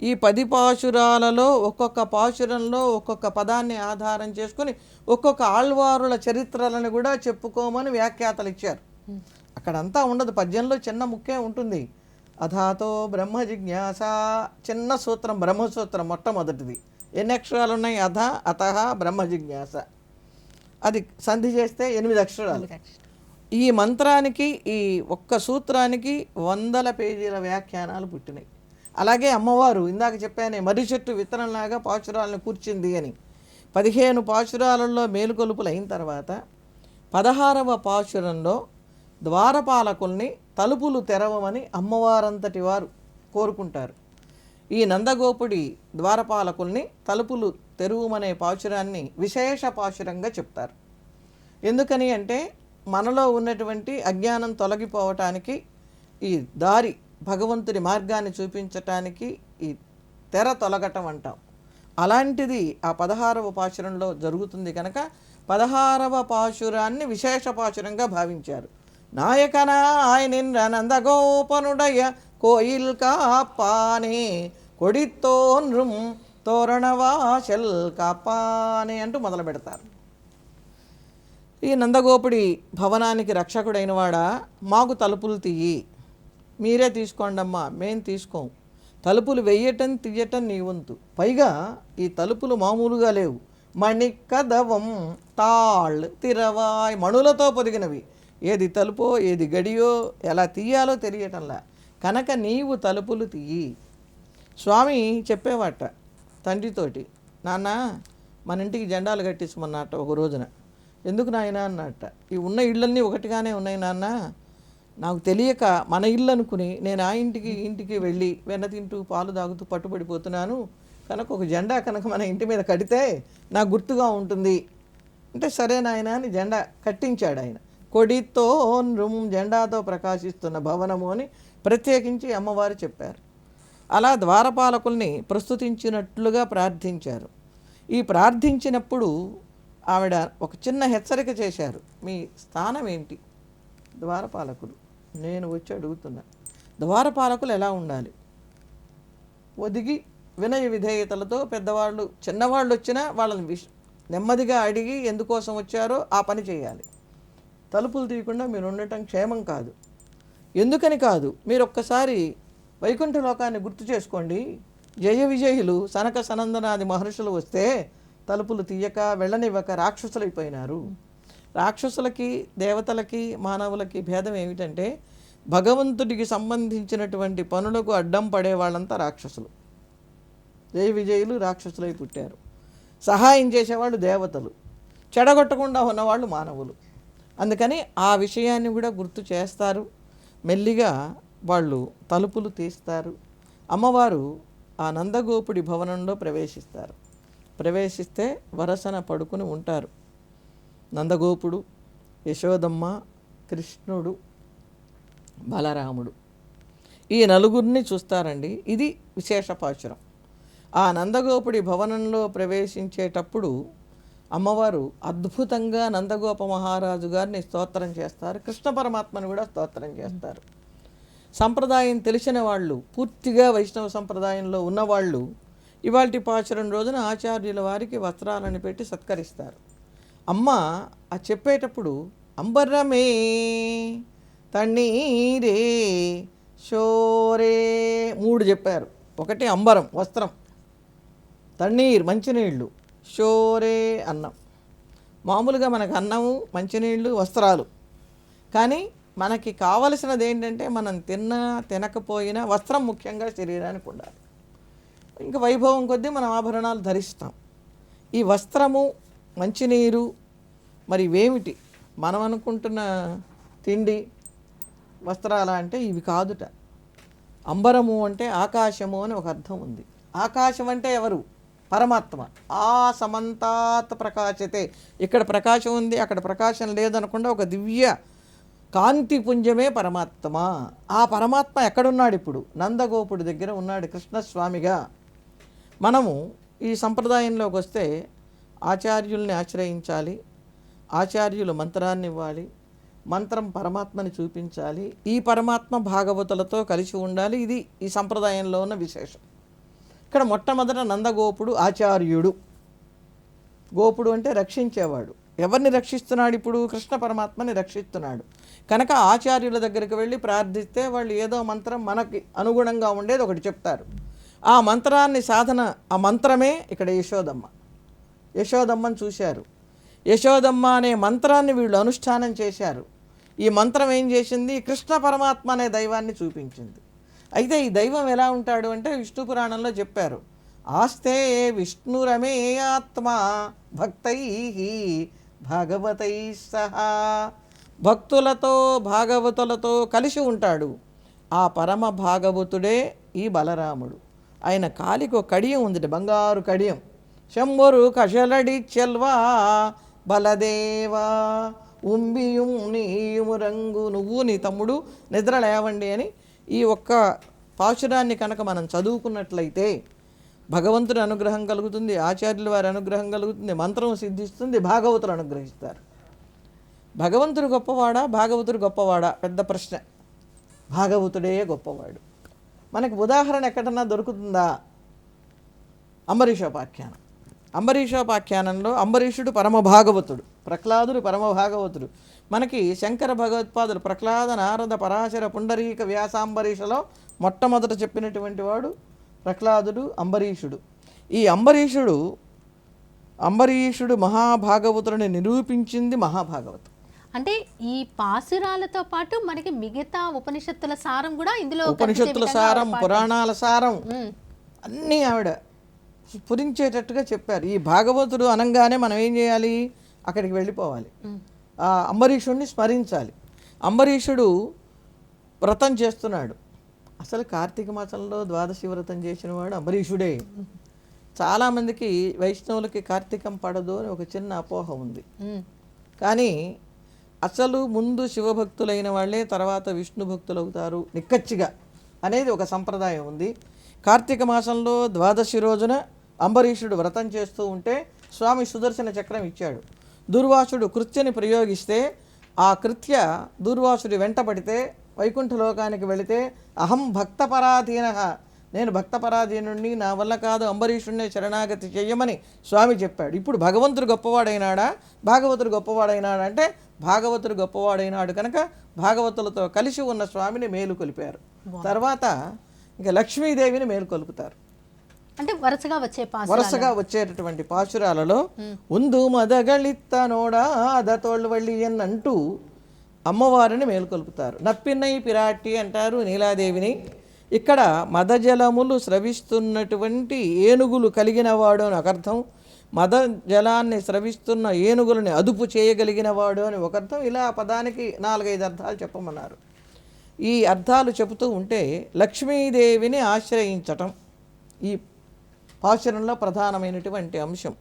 ఈ 10 పాశురాలలో ఒక్కొక్క పాశురంలో ఒక్కొక్క పదాన్ని ఆధారం చేసుకుని ఒక్కొక్క ఆళ్వారుల చరిత్రలను కూడా చెప్పుకోమని వ్యాఖ్యాతలు ఇచ్చారు. అక్కడంతా ఉండదు, పద్యంలో చిన్న ముఖ్యం ఉంటుంది. అథాతో బ్రహ్మ జిజ్ఞాస, చిన్న సూత్రం బ్రహ్మసూత్రం మొట్టమొదటిది. ఎన్ని అక్షరాలు ఉన్నాయి? అథ అతః బ్రహ్మ జిజ్ఞాస. అది సంధి చేస్తే 8 అక్షరాలు. ఈ మంత్రానికి ఈ ఒక్క సూత్రానికి 100 పేజీల వ్యాఖ్యానాలు పుట్టినాయి. అలాగే అమ్మవారు ఇందాక చెప్పానే మర్రి చెట్టు విత్తనంలాగా పాశురాలను కూర్చింది అని. 15 పాశురాలలో మేలుకొలుపులు అయిన తర్వాత 16వ పాశురంలో ద్వారపాలకుల్ని తలుపులు తెరవమని అమ్మవారంతటి వారు కోరుకుంటారు. ఈ నందగోపుడి ద్వారపాలకుల్ని తలుపులు తెరువమనే పాశురాన్ని విశేష పాశురంగా చెప్తారు. ఎందుకని అంటే మనలో ఉన్నటువంటి అజ్ఞానం తొలగిపోవటానికి, ఈ దారి భగవంతుడి మార్గాన్ని చూపించటానికి ఈ తెర తొలగటం అంటాం. అలాంటిది ఆ 16వ పాశురంలో జరుగుతుంది కనుక 16వ పాశురాన్ని విశేష పాశురంగా భావించారు. నాయకనా ఆయన నందగోపనుడయ కోయిల్ కాపానే కొడితోన్రుం తోరణవాశల్ కాపానే అంటూ మొదలు పెడతారు. ఈ నందగోపుడి భవనానికి రక్షకుడైన వాడా, మాకు తలుపులు తీయి, మీరే తీసుకోండమ్మా, మేం తీసుకోం, తలుపులు వెయ్యటం తీయటం నీ వంతు. పైగా ఈ తలుపులు మామూలుగా లేవు, మణికదవం తాళ్ తిరవాయ్, మణులతో పొదిగినవి. ఏది తలుపో ఏది గడియో ఎలా తీయాలో తెలియటంలా, కనుక నీవు తలుపులు తీయి. స్వామి చెప్పేవాట తండ్రితోటి, నాన్న మన ఇంటికి జెండాలు కట్టించమన్నట్ట ఒక రోజున. ఎందుకు నాయన అన్నట్ట, ఈ ఉన్న ఇళ్ళన్నీ ఒకటిగానే ఉన్నాయి నాన్న, నాకు తెలియక మన ఇల్లు అనుకుని నేను ఆ ఇంటికి ఇంటికి వెళ్ళి వెన్న తింటూ పాలు తాగుతూ పట్టుబడిపోతున్నాను, కనుక ఒక జెండా కనుక మన ఇంటి మీద కడితే నాకు గుర్తుగా ఉంటుంది అంటే, సరే నాయన అని జెండా కట్టించాడు ఆయన. కొడితో నృం, జెండాతో ప్రకాశిస్తున్న భవనము అని ప్రత్యేకించి అమ్మవారు చెప్పారు. అలా ద్వారపాలకుల్ని ప్రస్తుతించినట్లుగా ప్రార్థించారు. ఈ ప్రార్థించినప్పుడు ఆవిడ ఒక చిన్న హెచ్చరిక చేశారు, మీ స్థానం ఏంటి? ద్వారపాలకులు. నేను వచ్చి అడుగుతున్నా, ద్వారపాలకులు ఎలా ఉండాలి? ఒదిగి వినయ విధేయతలతో పెద్దవాళ్ళు చిన్నవాళ్ళు వచ్చినా వాళ్ళని నెమ్మదిగా అడిగి ఎందుకోసం వచ్చారో ఆ పని చేయాలి. తలుపులు తీయకుండా మీరు ఉండటం క్షేమం కాదు. ఎందుకని కాదు, మీరు ఒక్కసారి వైకుంఠ లోకాన్ని గుర్తు చేసుకోండి. జయ విజయులు సనక సనందనాది మహర్షులు వస్తే తలుపులు తీయక వెళ్ళనివ్వక రాక్షసులైపోయినారు. రాక్షసులకి దేవతలకి మానవులకి భేదం ఏమిటంటే, భగవంతుడికి సంబంధించినటువంటి పనులకు అడ్డం పడే వాళ్ళంతా రాక్షసులు. జయ విజయులు రాక్షసులై పుట్టారు. సహాయం చేసేవాళ్ళు దేవతలు, చెడగొట్టకుండా ఉన్నవాళ్ళు మానవులు. అందుకని ఆ విషయాన్ని కూడా గుర్తు చేస్తారు. మెల్లిగా వాళ్ళు తలుపులు తీస్తారు. అమ్మవారు ఆ నందగోపుడి భవనంలో ప్రవేశిస్తారు. ప్రవేశిస్తే వరసన పడుకుని ఉంటారు నందగోపుడు, యశోదమ్మ, కృష్ణుడు, బలరాముడు. ఈ నలుగురిని చూస్తారండి. ఇది విశేష పాశురం. ఆ నందగోపుడి భవనంలో ప్రవేశించేటప్పుడు అమ్మవారు అద్భుతంగా నందగోప మహారాజు గారిని స్తోత్రం చేస్తారు. కృష్ణ పరమాత్మను కూడా స్తోత్రం చేస్తారు. సంప్రదాయం తెలిసిన వాళ్ళు, పూర్తిగా వైష్ణవ సంప్రదాయంలో ఉన్నవాళ్ళు ఇవాల్టి పాశురం రోజున ఆచార్యుల వారికి వస్త్రాలను పెట్టి సత్కరిస్తారు. అమ్మ ఆ చెప్పేటప్పుడు అంబరమే తన్నీరే షోరే 3 చెప్పారు. ఒకటి అంబరం వస్త్రం, తన్నీర్ మంచినీళ్ళు, షోరే అన్నం. మామూలుగా మనకు అన్నము, మంచినీళ్ళు, వస్త్రాలు. కానీ మనకి కావలసినది ఏంటంటే, మనం తిన్నా తినకపోయినా వస్త్రం ముఖ్యంగా శరీరానికి ఉండాలి. ఇంకా వైభవం కొద్దీ మనం ఆభరణాలు ధరిస్తాం. ఈ వస్త్రము, మంచినీరు మరి ఇవేమిటి? మనం అనుకుంటున్న తిండి వస్త్రాల అంటే ఇవి కాదుట. అంబరము అంటే ఆకాశము అని ఒక అర్థం ఉంది. ఆకాశం అంటే ఎవరు? పరమాత్మ. ఆ సమంతాత్ ప్రకాశతే. ఇక్కడ ప్రకాశం ఉంది, అక్కడ ప్రకాశం లేదనకుండా ఒక దివ్య కాంతి పుంజమే పరమాత్మ. ఆ పరమాత్మ ఎక్కడున్నాడు? ఇప్పుడు నందగోపుడి దగ్గర ఉన్నాడు కృష్ణస్వామిగా. మనము ఈ సంప్రదాయంలోకి వస్తే ఆచార్యుల్ని ఆశ్రయించాలి, ఆచార్యులు మంత్రాన్ని ఇవ్వాలి, మంత్రం పరమాత్మని చూపించాలి, ఈ పరమాత్మ భాగవతులతో కలిసి ఉండాలి. ఇది ఈ సంప్రదాయంలో ఉన్న విశేషం. ఇక్కడ మొట్టమొదట నందగోపుడు ఆచార్యుడు. గోపుడు అంటే రక్షించేవాడు. ఎవరిని రక్షిస్తున్నాడు? ఇప్పుడు కృష్ణ పరమాత్మని రక్షిస్తున్నాడు. కనుక ఆచార్యుల దగ్గరికి వెళ్ళి ప్రార్థిస్తే వాళ్ళు ఏదో మంత్రం మనకి అనుగుణంగా ఉండేది ఒకటి చెప్తారు. ఆ మంత్రాన్ని సాధన, ఆ మంత్రమే ఇక్కడ యశోదమ్మ. యశోదమ్మని చూశారు. యశోదమ్మ అనే మంత్రాన్ని వీళ్ళు అనుష్ఠానం చేశారు. ఈ మంత్రం ఏం చేసింది? కృష్ణ పరమాత్మ అనే దైవాన్ని చూపించింది. అయితే ఈ దైవం ఎలా ఉంటాడు అంటే, విష్ణు పురాణంలో చెప్పారు. ఆస్తే విష్ణురమే ఆత్మ భక్తై భాగవతై సహా. భక్తులతో భాగవతులతో కలిసి ఉంటాడు. ఆ పరమ భాగవతుడే ఈ బలరాముడు. ఆయన కాలికి ఒక కడియం ఉంది, బంగారు కడియం. శంభరు కషలడి చెల్వా బలదేవా. ఉంబియుం నీయుము రంగు, నువ్వు నీ తమ్ముడు నిద్ర లేవండి అని ఈ ఒక్క పాశురాన్ని కనుక మనం చదువుకున్నట్లయితే భగవంతుడి అనుగ్రహం కలుగుతుంది, ఆచార్యుల వారి అనుగ్రహం కలుగుతుంది, మంత్రం సిద్ధిస్తుంది, భాగవతులు అనుగ్రహిస్తారు. భగవంతుడు గొప్పవాడా భాగవతుడు గొప్పవాడా పెద్ద ప్రశ్న. భాగవతుడే గొప్పవాడు. మనకి ఉదాహరణ ఎక్కడన్నా దొరుకుతుందా? అంబరీషోపాఖ్యానం. అంబరీషోపాఖ్యానంలో అంబరీషుడు పరమభాగవతుడు, ప్రహ్లాదుడు పరమభాగవతుడు. మనకి శంకర భగవత్పాదులు ప్రహ్లాద నారద పరాశర పుండరీక వ్యాసాంబరీషలో మొట్టమొదట చెప్పినటువంటి వాడు ప్రహ్లాదుడు, అంబరీషుడు. ఈ అంబరీషుడు మహాభాగవతుడిని నిరూపించింది మహాభాగవతం. అంటే ఈ పాసురాలతో పాటు మనకి మిగతా ఉపనిషత్తుల సారం కూడా ఇందులో ఉపనిషత్తుల సారం, పురాణాల సారం అన్నీ ఆవిడ స్ఫురించేటట్టుగా చెప్పారు. ఈ భాగవతుడు అనంగానే మనం ఏం చేయాలి? అక్కడికి వెళ్ళిపోవాలి, ఆ అంబరీషుడిని స్మరించాలి. అంబరీషుడు వ్రతం చేస్తున్నాడు. అసలు కార్తీక మాసంలో ద్వాదశి వ్రతం చేసిన వాడు అంబరీషుడే. చాలామందికి వైష్ణవులకి కార్తీకం పడదు అని ఒక చిన్న అపోహ ఉంది. కానీ అసలు ముందు శివభక్తులైన వాళ్ళే తర్వాత విష్ణు భక్తులు అవుతారు నిక్కచ్చిగా అనేది ఒక సంప్రదాయం ఉంది. కార్తీక మాసంలో ద్వాదశి రోజున అంబరీషుడు వ్రతం చేస్తూ ఉంటే స్వామి సుదర్శన చక్రం ఇచ్చాడు. దూర్వాసుడు కృత్యని ప్రయోగిస్తే ఆ కృత్య దూర్వాసుడి వెంట పడితే వైకుంఠ లోకానికి వెళితే అహం భక్తపరాధీన, నేను భక్తపరాధీనుడిని, నా వల్ల కాదు, అంబరీషుడినే శరణాగతి చెయ్యమని స్వామి చెప్పాడు. ఇప్పుడు భగవంతుడు గొప్పవాడైనాడా భాగవతుడు గొప్పవాడైనాడా అంటే భాగవతుడు గొప్పవాడైనాడు కనుక భాగవతులతో కలిసి ఉన్న స్వామిని మేలుకొలిపారు. తర్వాత ఇంకా లక్ష్మీదేవిని మేలుకొలుపుతారు. అంటే వరుసగా వచ్చేటటువంటి పాశురాలలో ఉందు మదగళిత్తనోడా అదతోళ్ళవళ్ళియన్ అంటూ అమ్మవారిని మేలుకొలుపుతారు. నప్పిన్నై పిరాటి అంటారు నీలాదేవిని. ఇక్కడ మదజలములు స్రవిస్తున్నటువంటి ఏనుగులు కలిగిన వాడు అని ఒక అర్థం, మద జలాన్ని స్రవిస్తున్న ఏనుగులని అదుపు చేయగలిగిన వాడు అని ఒక అర్థం. ఇలా పదానికి 4-5 అర్థాలు చెప్పమన్నారు. ఈ అర్థాలు చెబుతూ ఉంటే లక్ష్మీదేవిని ఆశ్రయించటం ఈ పాశురంలో ప్రధానమైనటువంటి అంశం.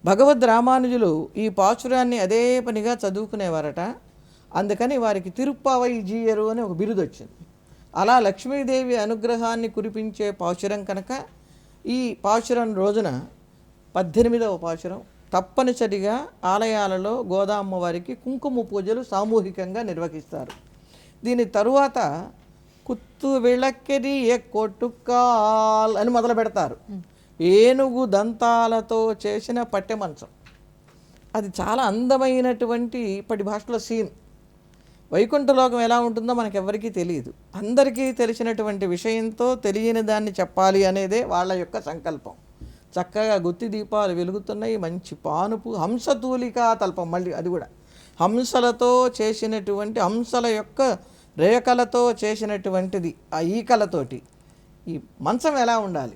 భగవద్ రామానుజులు ఈ పాశురాన్ని అదే పనిగా చదువుకునేవారట. అందుకని వారికి తిరుప్పావై జీయరు అని ఒక బిరుదు వచ్చింది. అలా లక్ష్మీదేవి అనుగ్రహాన్ని కురిపించే పాశురం కనుక ఈ పాశురం రోజున 18వ పాశురం తప్పనిసరిగా ఆలయాలలో గోదామ్మవారికి కుంకుమ పూజలు సామూహికంగా నిర్వహిస్తారు. దీని తరువాత కుత్తు విళక్కెరి కొట్టుకాల్ అని మొదలు పెడతారు. ఏనుగు దంతాలతో చేసిన పట్టె మంచం. అది చాలా అందమైనటువంటి ఇప్పటి భాషలో సీన్. వైకుంఠలోకం ఎలా ఉంటుందో మనకెవ్వరికీ తెలియదు. అందరికీ తెలిసినటువంటి విషయంతో తెలియని దాన్ని చెప్పాలి అనేదే వాళ్ళ యొక్క సంకల్పం. చక్కగా గుత్తి దీపాలు వెలుగుతున్నాయి, మంచి పానుపు, హంసతూలికా తల్పం, మళ్ళీ అది కూడా హంసలతో చేసినటువంటి, హంసల యొక్క రేఖలతో చేసినటువంటిది. ఆ ఈకలతోటి ఈ మంచం ఎలా ఉండాలి,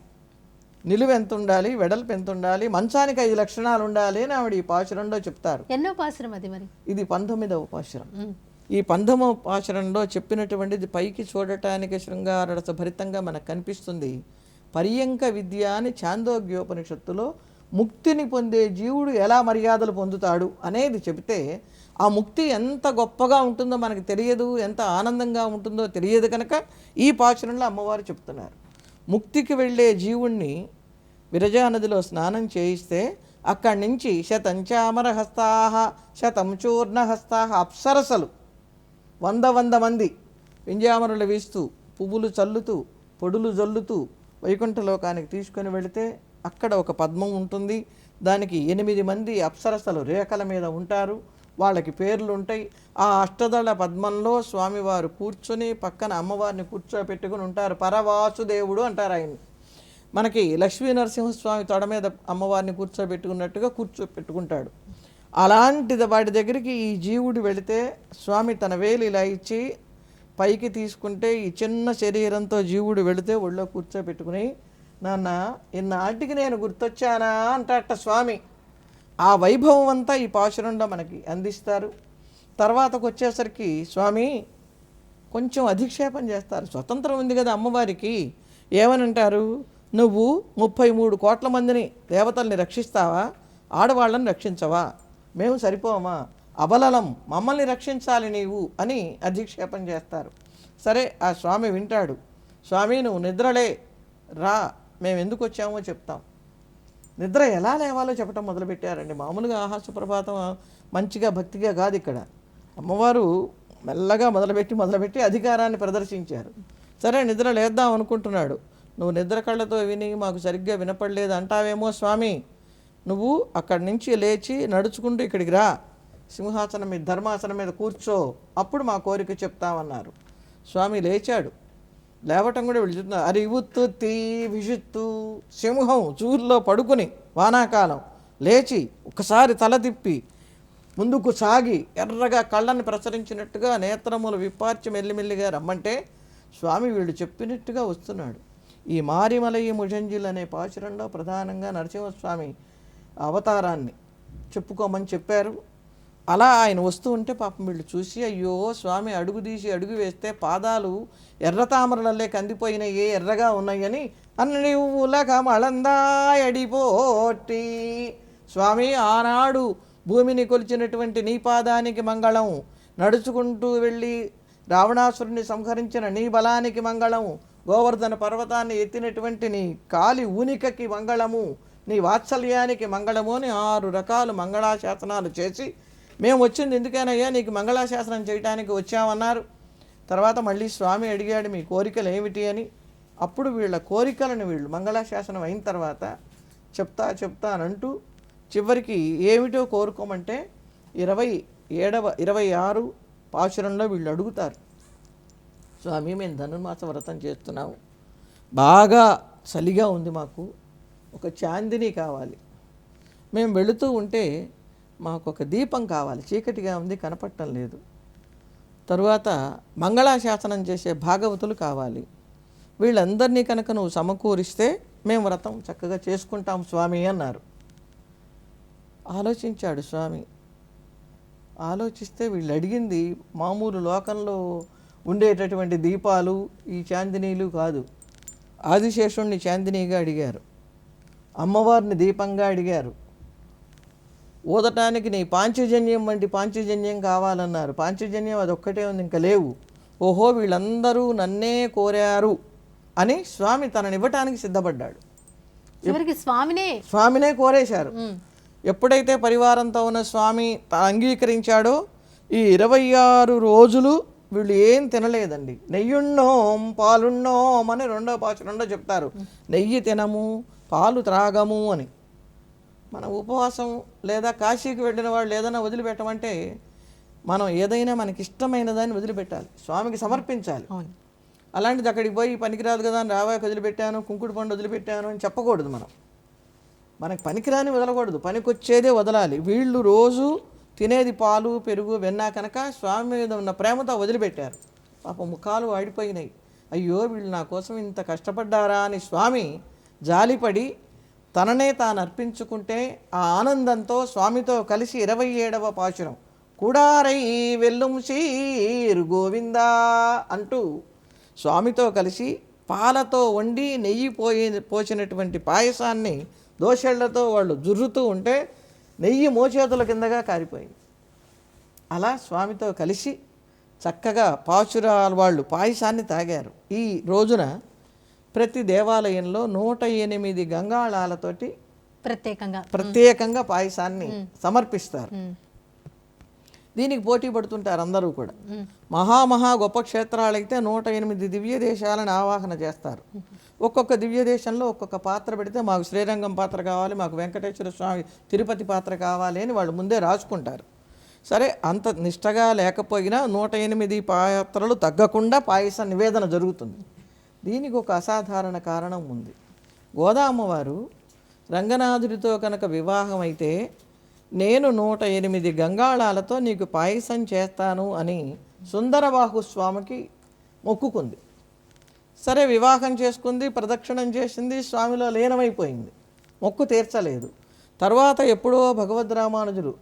నిలువ ఎంత ఉండాలి, వెడల్పు ఎంత ఉండాలి, మంచానికి 5 లక్షణాలు ఉండాలి అని ఆవిడ ఈ పాశురంలో చెప్తారు. ఎన్నో పాశురం అది? మరి ఇది 19వ పాశురం. ఈ 19వ పాశురంలో చెప్పినటువంటిది పైకి చూడటానికి శృంగారరస భరితంగా మనకు కనిపిస్తుంది. పర్యంక విద్య అని ఛాందోగ్యోపనిషత్తులో ముక్తిని పొందే జీవుడు ఎలా మర్యాదలు పొందుతాడు అనేది చెబితే ఆ ముక్తి ఎంత గొప్పగా ఉంటుందో మనకు తెలియదు, ఎంత ఆనందంగా ఉంటుందో తెలియదు కనుక ఈ పాశురంలో అమ్మవారు చెప్తున్నారు. ముక్తికి వెళ్ళే జీవుణ్ణి విరజానదిలో స్నానం చేయిస్తే అక్కడి నుంచి శతంచామర హస్తాహ శతం చూర్ణ హస్తాహ అప్సరసలు 100 మంది వింజామరులు వీస్తూ పువ్వులు చల్లుతూ పొడులు జల్లుతూ వైకుంఠలోకానికి తీసుకొని వెళితే అక్కడ ఒక పద్మం ఉంటుంది. దానికి 8 మంది అప్సరసలు రేఖల మీద ఉంటారు. వాళ్ళకి పేర్లు ఉంటాయి. ఆ అష్టదళ పద్మంలో స్వామివారు కూర్చొని పక్కన అమ్మవారిని కూర్చోపెట్టుకుని ఉంటారు. పరవాసుదేవుడు అంటారు ఆయన్ని. మనకి లక్ష్మీ నరసింహస్వామి తొడ మీద అమ్మవారిని కూర్చోబెట్టుకున్నట్టుగా కూర్చోపెట్టుకుంటాడు. అలాంటిది వాటి దగ్గరికి ఈ జీవుడు వెళితే స్వామి తన వేలు ఇలా ఇచ్చి పైకి తీసుకుంటే ఈ చిన్న శరీరంతో జీవుడు వెళితే ఒళ్ళో కూర్చోబెట్టుకుని, నాన్న ఇన్నాటికి నేను గుర్తొచ్చానా అంటట స్వామి. ఆ వైభవం అంతా ఈ పాశురంలో మనకి అందిస్తారు. తర్వాతకు వచ్చేసరికి స్వామి కొంచెం అధిక్షేపం చేస్తారు. స్వతంత్రం ఉంది కదా అమ్మవారికి. ఏమనంటారు, నువ్వు 33 కోట్ల మందిని దేవతల్ని రక్షిస్తావా, ఆడవాళ్ళని రక్షించవా, మేము సరిపోమా, అబలలం, మమ్మల్ని రక్షించాలి నీవు అని అధిక్షేపం చేస్తారు. సరే, ఆ స్వామి వింటాడు. స్వామి నువ్వు నిద్రలే, రా, మేము ఎందుకు వచ్చామో చెప్తాం. నిద్ర ఎలా లేవాలో చెప్పడం మొదలుపెట్టారండి. మామూలుగా ఆహాస ప్రభాతం మంచిగా భక్తిగా కాదు. ఇక్కడ అమ్మవారు మెల్లగా మొదలుపెట్టి అధికారాన్ని ప్రదర్శించారు. సరే, నిద్ర లేద్దాం అనుకుంటున్నాడు. నువ్వు నిద్ర కళ్ళతో విని మాకు సరిగ్గా వినపడలేదు అంటావేమో స్వామి, నువ్వు అక్కడి నుంచి లేచి నడుచుకుంటూ ఇక్కడికి రా, సింహాసనం మీద ధర్మాసనం మీద కూర్చో, అప్పుడు మా కోరిక చెప్తామన్నారు. స్వామి లేచాడు. లేవటం కూడా వీళ్ళు చెప్తున్నారు. అరివుత్తు తీ విషుత్తు, సింహం చూరులో పడుకుని వానాకాలం లేచి ఒకసారి తల తిప్పి ముందుకు సాగి ఎర్రగా కళ్ళని ప్రసరించినట్టుగా నేత్రములు విప్పార్చి మెల్లిమెల్లిగా రమ్మంటే స్వామి వీళ్ళు చెప్పినట్టుగా వస్తున్నాడు. ఈ మారిమలయి ముజంజిల్ అనే పాశురంలో ప్రధానంగా నరసింహస్వామి అవతారాన్ని చెప్పుకోమని చెప్పారు. అలా ఆయన వస్తూ ఉంటే పాపం వీళ్ళు చూసి, అయ్యో స్వామి అడుగు తీసి అడుగు వేస్తే పాదాలు ఎర్రతామరలల్లే కందిపోయినాయి, ఎర్రగా ఉన్నాయని అన్నివులక మళందాయడిపోటి, స్వామి ఆనాడు భూమిని కొలిచినటువంటి నీ పాదానికి మంగళం, నడుచుకుంటూ వెళ్ళి రావణాసురుని సంహరించిన నీ బలానికి మంగళం, గోవర్ధన పర్వతాన్ని ఎత్తినటువంటి నీ కాలి ఊనికకి మంగళము, నీ వాత్సల్యానికి మంగళము అని 6 రకాల మంగళాశాసనాలు చేసి, మేము వచ్చింది ఎందుకైనాయ్యా నీకు మంగళాశాసనం చేయడానికి వచ్చామన్నారు. తర్వాత మళ్ళీ స్వామి అడిగాడు మీ కోరికలు ఏమిటి అని. అప్పుడు వీళ్ళ కోరికలను వీళ్ళు మంగళాశాసనం అయిన తర్వాత చెప్తానంటూ చివరికి ఏమిటో కోరుకోమంటే 26 పాశురంలో వీళ్ళు అడుగుతారు. స్వామి మేము ధనుర్మాస వ్రతం చేస్తున్నాము, బాగా చలిగా ఉంది, మాకు ఒక చాందిని కావాలి, మేము వెళుతూ ఉంటే మాకు ఒక దీపం కావాలి, చీకటిగా ఉంది కనపడటం లేదు, తరువాత మంగళాశాసనం చేసే భాగవతులు కావాలి, వీళ్ళందరినీ కనుక నువ్వు సమకూరిస్తే మేము వ్రతం చక్కగా చేసుకుంటాం స్వామి అన్నారు. ఆలోచించాడు స్వామి. ఆలోచిస్తే వీళ్ళు అడిగింది మామూలు లోకంలో ఉండేటటువంటి దీపాలు ఈ చాందినీలు కాదు. ఆదిశేషుణ్ణి చాందినీగా అడిగారు, అమ్మవారిని దీపంగా అడిగారు, ఊదటానికి నీ పాంచజన్యం వంటి పాంచజన్యం కావాలన్నారు. పాంచజన్యం అదొక్కటే ఉంది, ఇంకా లేవు. ఓహో వీళ్ళందరూ నన్నే కోరారు అని స్వామి తననివ్వటానికి సిద్ధపడ్డాడు. స్వామినే కోరేశారు. ఎప్పుడైతే పరివారంతో ఉన్న స్వామి అంగీకరించాడో ఈ 26 రోజులు వీళ్ళు ఏం తినలేదండి. నెయ్యున్నోం పాలున్నోం అని 2వ పాశురంలో చెప్తారు. నెయ్యి తినము పాలు త్రాగము అని. మన ఉపవాసం లేదా కాశీకి వెళ్ళిన వాళ్ళు ఏదైనా వదిలిపెట్టమంటే మనం ఏదైనా మనకి ఇష్టమైన దాన్ని వదిలిపెట్టాలి, స్వామికి సమర్పించాలి. అలాంటిది అక్కడికి పోయి పనికిరాదు కదా అని రావాకి వదిలిపెట్టాను, కుంకుడు పండు వదిలిపెట్టాను అని చెప్పకూడదు. మనకి పనికిరాని వదలకూడదు, పనికొచ్చేదే వదలాలి. వీళ్ళు రోజు తినేది పాలు పెరుగు వెన్న కనుక స్వామి మీద ఉన్న ప్రేమతో వదిలిపెట్టారు. పాప ముఖాలు ఆడిపోయినాయి. అయ్యో వీళ్ళు నా కోసం ఇంత కష్టపడ్డారా అని స్వామి జాలిపడి తననే తాను అర్పించుకుంటే ఆ ఆనందంతో స్వామితో కలిసి 27వ పాశురం కూడారై వెల్లుం శీర్ గోవిందా అంటూ స్వామితో కలిసి పాలతో వండి నెయ్యి పోసినటువంటి పాయసాన్ని దోశళ్లతో వాళ్ళు జుర్రుతూ ఉంటే నెయ్యి మోచేతుల కిందగా కారిపోయింది. అలా స్వామితో కలిసి చక్కగా పాశురాల వాళ్ళు పాయసాన్ని తాగారు. ఈ రోజున ప్రతి దేవాలయంలో 108 గంగాళాలతోటి ప్రత్యేకంగా పాయసాన్ని సమర్పిస్తారు. దీనికి పోటీ పడుతుంటారు అందరూ కూడా. మహా గొప్ప క్షేత్రాలైతే 108 దివ్య దేశాలను ఆవాహన చేస్తారు. ఒక్కొక్క దివ్య దేశంలో ఒక్కొక్క పాత్ర పెడితే మాకు శ్రీరంగం పాత్ర కావాలి, మాకు వెంకటేశ్వర స్వామి తిరుపతి పాత్ర కావాలి అని వాళ్ళు ముందే రాసుకుంటారు. సరే, అంత నిష్టగా లేకపోయినా 108 పాత్రలు తగ్గకుండా పాయస నివేదన జరుగుతుంది. దీనికి ఒక అసాధారణ కారణం ఉంది. గోదామ్మవారు రంగనాథుడితో కనుక వివాహం అయితే నేను 108 గంగాళాలతో నీకు పాయసం చేస్తాను అని సుందరబాహు స్వామికి మొక్కుకుంది. సరే, వివాహం చేసుకుంది, ప్రదక్షిణం చేసింది, స్వామిలో లీనమైపోయింది, మొక్కు తీర్చలేదు. తర్వాత ఎప్పుడో భగవద్ రామానుజులు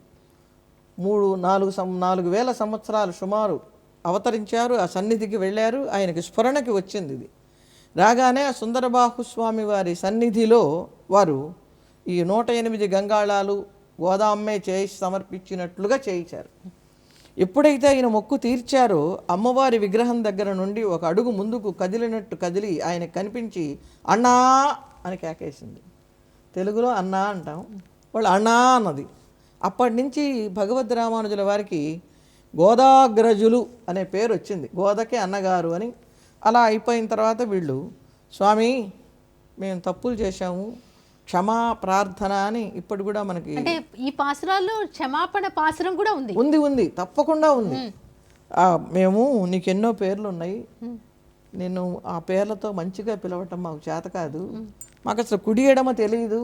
4,000 సంవత్సరాలు సుమారు అవతరించారు, ఆ సన్నిధికి వెళ్ళారు. ఆయనకి స్ఫురణకి వచ్చింది ఇది. రాగానే ఆ సుందరబాహు స్వామి వారి సన్నిధిలో వారు ఈ 108 గంగాళాలు గోదామ్మే చేసి సమర్పించినట్లుగా చేయించారు. ఎప్పుడైతే ఆయన మొక్కు తీర్చారో అమ్మవారి విగ్రహం దగ్గర నుండి ఒక అడుగు ముందుకు కదిలినట్టు కదిలి ఆయన కనిపించి అన్నా అని కేకేసింది. తెలుగులో అన్నా అంటాం, వాళ్ళు అన్నా అన్నది. అప్పటి నుంచి భగవద్ రామానుజుల వారికి గోదాగ్రజులు అనే పేరు వచ్చింది, గోదకే అన్నగారు అని. అలా అయిపోయిన తర్వాత వీళ్ళు స్వామి మేము తప్పులు చేశాము, క్షమా ప్రార్థన అని ఇప్పుడు కూడా మనకి అంటే ఈ పాసురాల్లో క్షమాపణ పాసురం కూడా ఉంది. ఉంది ఉంది తప్పకుండా ఉంది. మేము నీకు ఎన్నో పేర్లు ఉన్నాయి, నేను ఆ పేర్లతో మంచిగా పిలవటం మాకు చేత కాదు, మాకు అసలు కుడి ఎడమ తెలియదు,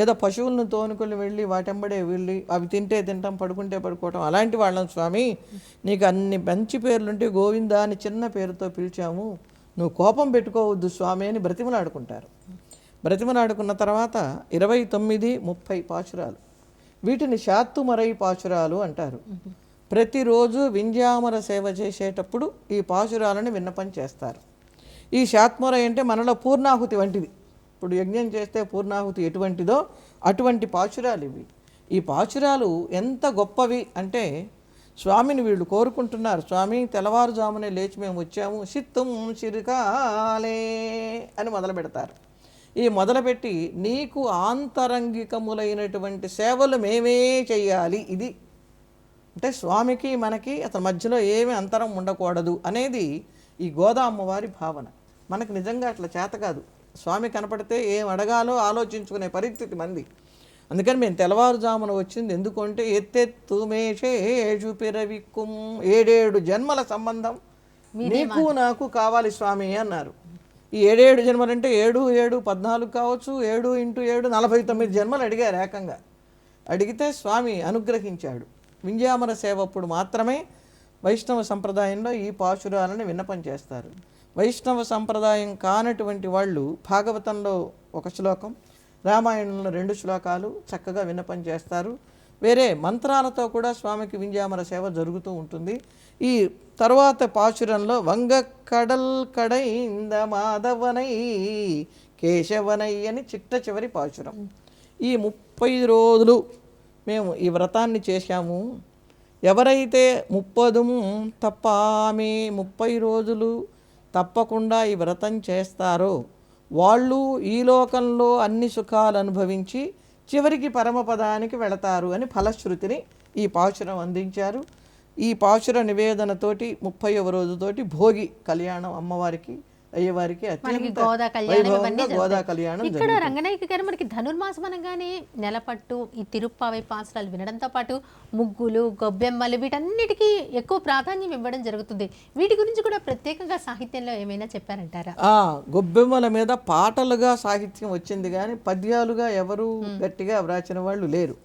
ఏదో పశువులను తోనుకొని వెళ్ళి వాటెంబడే వెళ్ళి అవి తింటే తింటాం పడుకుంటే పడుకోవటం అలాంటి వాళ్ళం స్వామి, నీకు అన్ని మంచి పేర్లుంటే గోవిందా అని చిన్న పేరుతో పిలిచాము, నువ్వు కోపం పెట్టుకోవద్దు స్వామి అని బ్రతిమలాడుకుంటారు. బ్రతిమలాడుకున్న తర్వాత 29, 30 పాశురాలు, వీటిని శాత్తుమరై పాశురాలు అంటారు. ప్రతిరోజు వింజామర సేవ చేసేటప్పుడు ఈ పాశురాలను విన్నపం చేస్తారు. ఈ శాత్మరై అంటే మనలో పూర్ణాహుతి వంటిది. ఇప్పుడు యజ్ఞం చేస్తే పూర్ణాహుతి ఎటువంటిదో అటువంటి పాశురాలు ఇవి. ఈ పాశురాలు ఎంత గొప్పవి అంటే స్వామిని వీళ్ళు కోరుకుంటున్నారు, స్వామి తెల్లవారుజామునే లేచి మేము వచ్చాము, సిత్తుం చిరుకాలే అని మొదలు పెడతారు. ఈ మొదలుపెట్టి నీకు ఆంతరంగికములైనటువంటి సేవలు మేమే చెయ్యాలి, ఇది అంటే స్వామికి మనకి అతని మధ్యలో ఏమీ అంతరం ఉండకూడదు అనేది ఈ గోదా అమ్మవారి భావన. మనకు నిజంగా అట్లా చేత కాదు, స్వామి కనపడితే ఏం అడగాలో ఆలోచించుకునే పరిస్థితి మంది. అందుకని మేము తెల్లవారుజామున వచ్చింది ఎందుకంటే ఎత్తెత్తు మేషేషు పిరవిక్కుం 7 జన్మల సంబంధం నీకు నాకు కావాలి స్వామి అన్నారు. ఈ 7 జన్మలు అంటే 7, 7, 14 కావచ్చు, 7 × 7 49 జన్మలు అడిగారు ఏకంగా. అడిగితే స్వామి అనుగ్రహించాడు. వింజామర సేవ అప్పుడు మాత్రమే వైష్ణవ సంప్రదాయంలో ఈ పాశురాలను విన్నపం చేస్తారు. వైష్ణవ సంప్రదాయం కానటువంటి వాళ్ళు భాగవతంలో 1 శ్లోకం, రామాయణంలో 2 శ్లోకాలు చక్కగా విన్నపం చేస్తారు. వేరే మంత్రాలతో కూడా స్వామికి వింజామర సేవ జరుగుతూ ఉంటుంది. ఈ తరువాత పాశురంలో వంగక్కడల్ కడైంద మాధవనై కేశవనై అని చిట్ట చివరి పాశురం. ఈ 30 రోజులు మేము ఈ వ్రతాన్ని చేశాము, ఎవరైతే 30 తప్పామే 30 రోజులు తప్పకుండా ఈ వ్రతం చేస్తారో వాళ్ళు ఈ లోకంలో అన్ని సుఖాలు అనుభవించి చివరికి పరమపదానికి వెళతారు అని ఫలశ్రుతిని ఈ పాశురం అందించారు. ఈ పాశుర నివేదనతోటి 30వ రోజుతోటి భోగి కళ్యాణం అమ్మవారికి అయ్యవారికి అత్యంత వైభవంగా గోదా కళ్యాణం ఇక్కడ రంగనాయక గారు మనకి ధనుర్మాసం అనగానే నెలపట్టు ఈ తిరుప్పావై పాసురాలు వినడంతో పాటు ముగ్గులు గొబ్బెమ్మలు వీటన్నిటికీ ఎక్కువ ప్రాధాన్యం ఇవ్వడం జరుగుతుంది. వీటి గురించి కూడా ప్రత్యేకంగా సాహిత్యంలో ఏమైనా చెప్పారంటారా? గొబ్బెమ్మల మీద పాటలుగా సాహిత్యం వచ్చింది కానీ పద్యాలుగా ఎవరు గట్టిగా వ్రాసిన వాళ్ళు లేరు.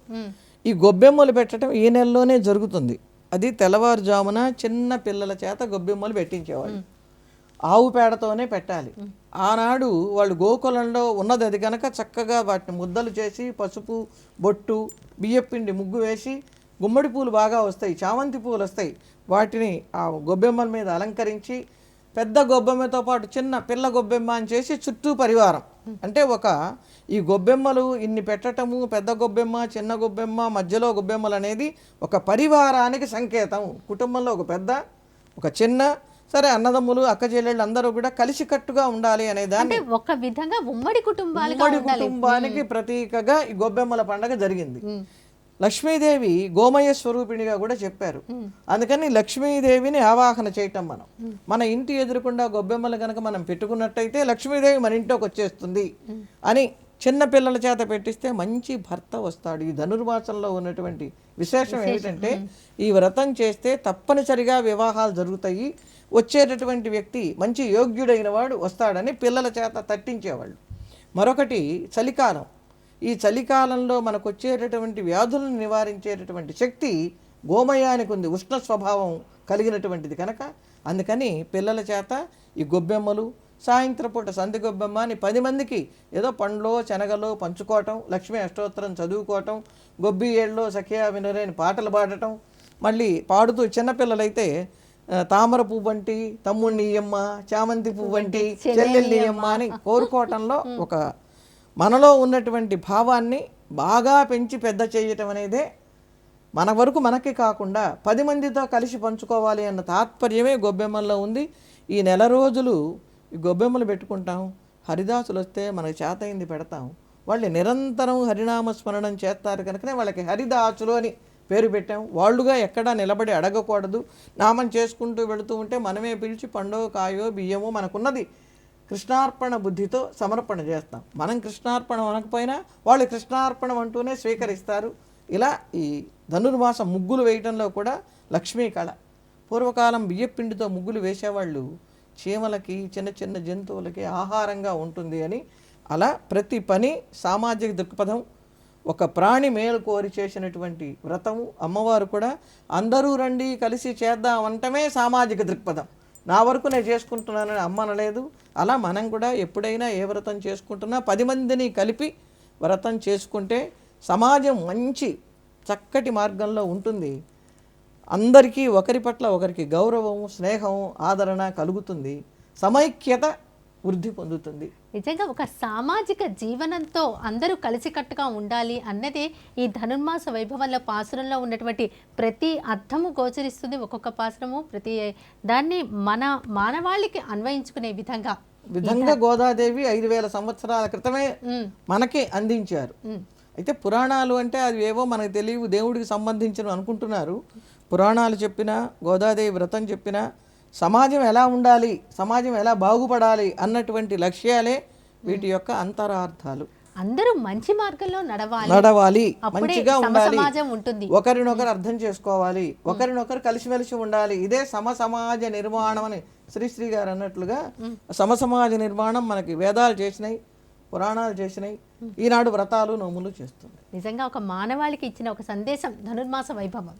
ఈ గొబ్బెమ్మలు పెట్టడం ఈ నెలలోనే జరుగుతుంది. అది తెల్లవారుజామున చిన్న పిల్లల చేత గొబ్బెమ్మలు పెట్టించేవాళ్ళు, ఆవు పేడతోనే పెట్టాలి. ఆనాడు వాళ్ళు గోకులంలో ఉన్నది అది కనుక చక్కగా వాటిని ముద్దలు చేసి పసుపు బొట్టు బియ్యపిండి ముగ్గు వేసి గుమ్మడి పూలు బాగా వస్తాయి, చామంతి పూలు వస్తాయి, వాటిని ఆ గొబ్బెమ్మల మీద అలంకరించి పెద్ద గొబ్బెమ్మతో పాటు చిన్న పిల్ల గొబ్బెమ్మ అని చేసి చుట్టూ పరివారం అంటే ఈ గొబ్బెమ్మలు ఇన్ని పెట్టటము, పెద్ద గొబ్బెమ్మ చిన్న గొబ్బెమ్మ మధ్యలో గొబ్బెమ్మలు అనేది ఒక పరివారానికి సంకేతం. కుటుంబంలో ఒక పెద్ద ఒక చిన్న సరే అన్నదమ్ములు అక్క చెల్లెళ్ళు అందరూ కూడా కలిసికట్టుగా ఉండాలి అనే దాన్ని ఒక విధంగా ఉమ్మడి కుటుంబానికి ప్రతీకగా ఈ గొబ్బెమ్మల పండుగ జరిగింది. లక్ష్మీదేవి గోమయ స్వరూపిణిగా కూడా చెప్పారు. అందుకని లక్ష్మీదేవిని ఆవాహన చేయటం మన ఇంటి ఎదురుకుండా గొబ్బెమ్మలు కనుక మనం పెట్టుకున్నట్టయితే లక్ష్మీదేవి మన ఇంట్లోకి వచ్చేస్తుంది అని చిన్న పిల్లల చేత పెట్టిస్తే మంచి భర్త వస్తాడు. ఈ ధనుర్మాసంలో ఉన్నటువంటి విశేషం ఏమిటంటే ఈ వ్రతం చేస్తే తప్పనిసరిగా వివాహాలు జరుగుతాయి, వచ్చేటటువంటి వ్యక్తి మంచి యోగ్యుడైన వాడు వస్తాడని పిల్లల చేత తట్టించేవాళ్ళు. మరొకటి చలికాలం, ఈ చలికాలంలో మనకు వచ్చేటటువంటి వ్యాధులను నివారించేటటువంటి శక్తి గోమయానికి ఉంది, ఉష్ణ స్వభావం కలిగినటువంటిది కనుక అందుకని పిల్లల చేత ఈ గొబ్బెమ్మలు సాయంత్రం పూట సంధి గొబ్బెమ్మ అని 10 మందికి ఏదో పండ్లో శనగలో పంచుకోవటం, లక్ష్మీ అష్టోత్తరం చదువుకోవటం, గొబ్బి ఏళ్ళలో సఖియా వినరేని పాటలు పాడటం, మళ్ళీ పాడుతూ చిన్నపిల్లలైతే తామర పువ్వంటి తమ్ముడిని ఇయ్యమ్మ, చామంతి పువ్వంటి చెల్లెల్ని ఇయ్యమ్మ అని కోరుకోవటంలో ఒక మనలో ఉన్నటువంటి భావాన్ని బాగా పెంచి పెద్ద చేయటం అనేదే మన వరకు మనకి కాకుండా 10 మందితో కలిసి పంచుకోవాలి అన్న తాత్పర్యమే గొబ్బెమ్మల్లో ఉంది. ఈ నెల రోజులు ఈ గొబ్బెమ్మలు పెట్టుకుంటాం, హరిదాసులు వస్తే మనకు చేతయింది పెడతాం. వాళ్ళు నిరంతరం హరినామ స్మరణం చేస్తారు కనుకనే వాళ్ళకి హరిదాసులు అని పేరు పెట్టాం. వాళ్ళుగా ఎక్కడా నిలబడి అడగకూడదు. నామం చేసుకుంటూ వెళుతూ ఉంటే మనమే పిలిచి పండో కాయో బియ్యమో మనకున్నది కృష్ణార్పణ బుద్ధితో సమర్పణ చేస్తాం. మనం కృష్ణార్పణం అనకపోయినా వాళ్ళు కృష్ణార్పణం అంటూనే స్వీకరిస్తారు. ఇలా ఈ ధనుర్మాసం ముగ్గులు వేయటంలో కూడా లక్ష్మీ కళ. పూర్వకాలం బియ్యపిండితో ముగ్గులు వేసేవాళ్ళు చీమలకి చిన్న చిన్న జంతువులకి ఆహారంగా ఉంటుంది అని. అలా ప్రతి పని సామాజిక దృక్పథం, ఒక ప్రాణి మేలు కోరి చేసినటువంటి వ్రతము. అమ్మవారు కూడా అందరూ రండి కలిసి చేద్దాం అంటమే సామాజిక దృక్పథం. నా వరకు నేను చేసుకుంటున్నానని అమ్మ అనలేదు. అలా మనం కూడా ఎప్పుడైనా ఏ వ్రతం చేసుకుంటున్నా 10 మందిని కలిపి వ్రతం చేసుకుంటే సమాజం మంచి చక్కటి మార్గంలో ఉంటుంది. అందరికీ ఒకరి పట్ల ఒకరికి గౌరవం, స్నేహం, ఆదరణ కలుగుతుంది. సమైక్యత వృద్ధి పొందుతుంది. నిజంగా ఒక సామాజిక జీవనంతో అందరూ కలిసికట్టుగా ఉండాలి అన్నదే ఈ ధనుర్మాస వైభవంలో పాసురంలో ఉన్నటువంటి ప్రతి అర్థము గోచరిస్తుంది. ఒక్కొక్క పాసురము ప్రతి దాన్ని మన మానవాళికి అన్వయించుకునే విధంగా గోదాదేవి 5000 సంవత్సరాల క్రితమే మనకి అందించారు. అయితే పురాణాలు అంటే అవి ఏవో మనకు తెలియవు, దేవుడికి సంబంధించిన అనుకుంటున్నారు. పురాణాలు చెప్పినా, గోదాదేవి వ్రతం చెప్పినా సమాజం ఎలా ఉండాలి, సమాజం ఎలా బాగుపడాలి అన్నటువంటి లక్ష్యాలే వీటి యొక్క అంతరార్థాలు. అందరూ మంచి మార్గంలో నడవాలి, మంచిగా ఉండాలి, ఉంటుంది, ఒకరినొకరు అర్థం చేసుకోవాలి, ఒకరినొకరు కలిసిమెలిసి ఉండాలి. ఇదే సమాజ నిర్మాణం అని శ్రీశ్రీ గారు అన్నట్లుగా సమాజ నిర్మాణం మనకి వేదాలు చేసినాయి, పురాణాలు చేసినాయి, ఈనాడు వ్రతాలు నోములు చేస్తుంది. నిజంగా ఒక మానవాళికి ఇచ్చిన ఒక సందేశం ధనుర్మాస వైభవం.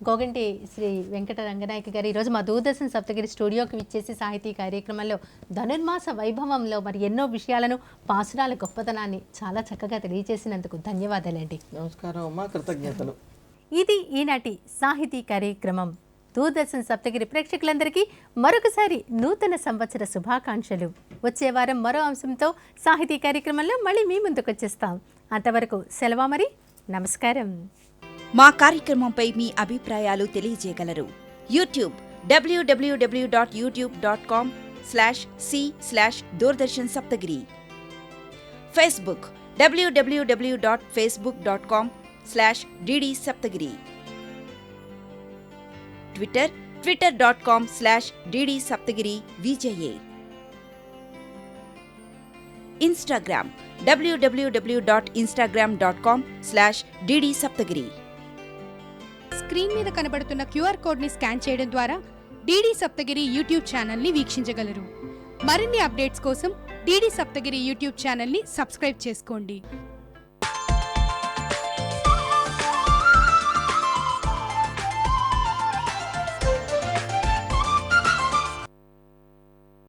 గోగంటి శ్రీ వెంకట రంగనాయక గారు ఈరోజు మా దూరదర్శన్ సప్తగిరి స్టూడియోకి విచ్చేసి సాహితీ కార్యక్రమంలో ధనుర్మాస వైభవంలో మరి ఎన్నో విషయాలను, పాసురాల గొప్పతనాన్ని చాలా చక్కగా తెలియజేసినందుకు ధన్యవాదాలండి. నమస్కారం అమ్మా, కృతజ్ఞతలు. ఇది ఈనాటి సాహితీ కార్యక్రమం. దూరదర్శన్ సప్తగిరి ప్రేక్షకులందరికీ మరొకసారి నూతన సంవత్సర శుభాకాంక్షలు. వచ్చే వారం మరో అంశంతో సాహితీ కార్యక్రమంలో మళ్ళీ మీ ముందుకు వచ్చేస్తాం. అంతవరకు సెలవా మరి. నమస్కారం. మా కార్యక్రమంపై మీ అభిప్రాయాలు తెలియజేయగలరు. యూట్యూబ్ www.youtube.com/c/దూరదర్శన్ Saptagiri. Facebook www.facebook.com/DD Saptagiri. Twitter twitter.com/DD Saptagiri VJA. Instagram www.instagram.com/DD Saptagiri. Screen మీద కనబడుతున్న QR కోడ్ని స్కాన్ చేయడం ద్వారా DD సప్తగిరి యూట్యూబ్ ఛానల్ని వీక్షించగలరు. మరిన్ని అప్డేట్స్ కోసం DD సప్తగిరి యూట్యూబ్ ఛానల్ని సబ్స్క్రైబ్ చేసుకోండి.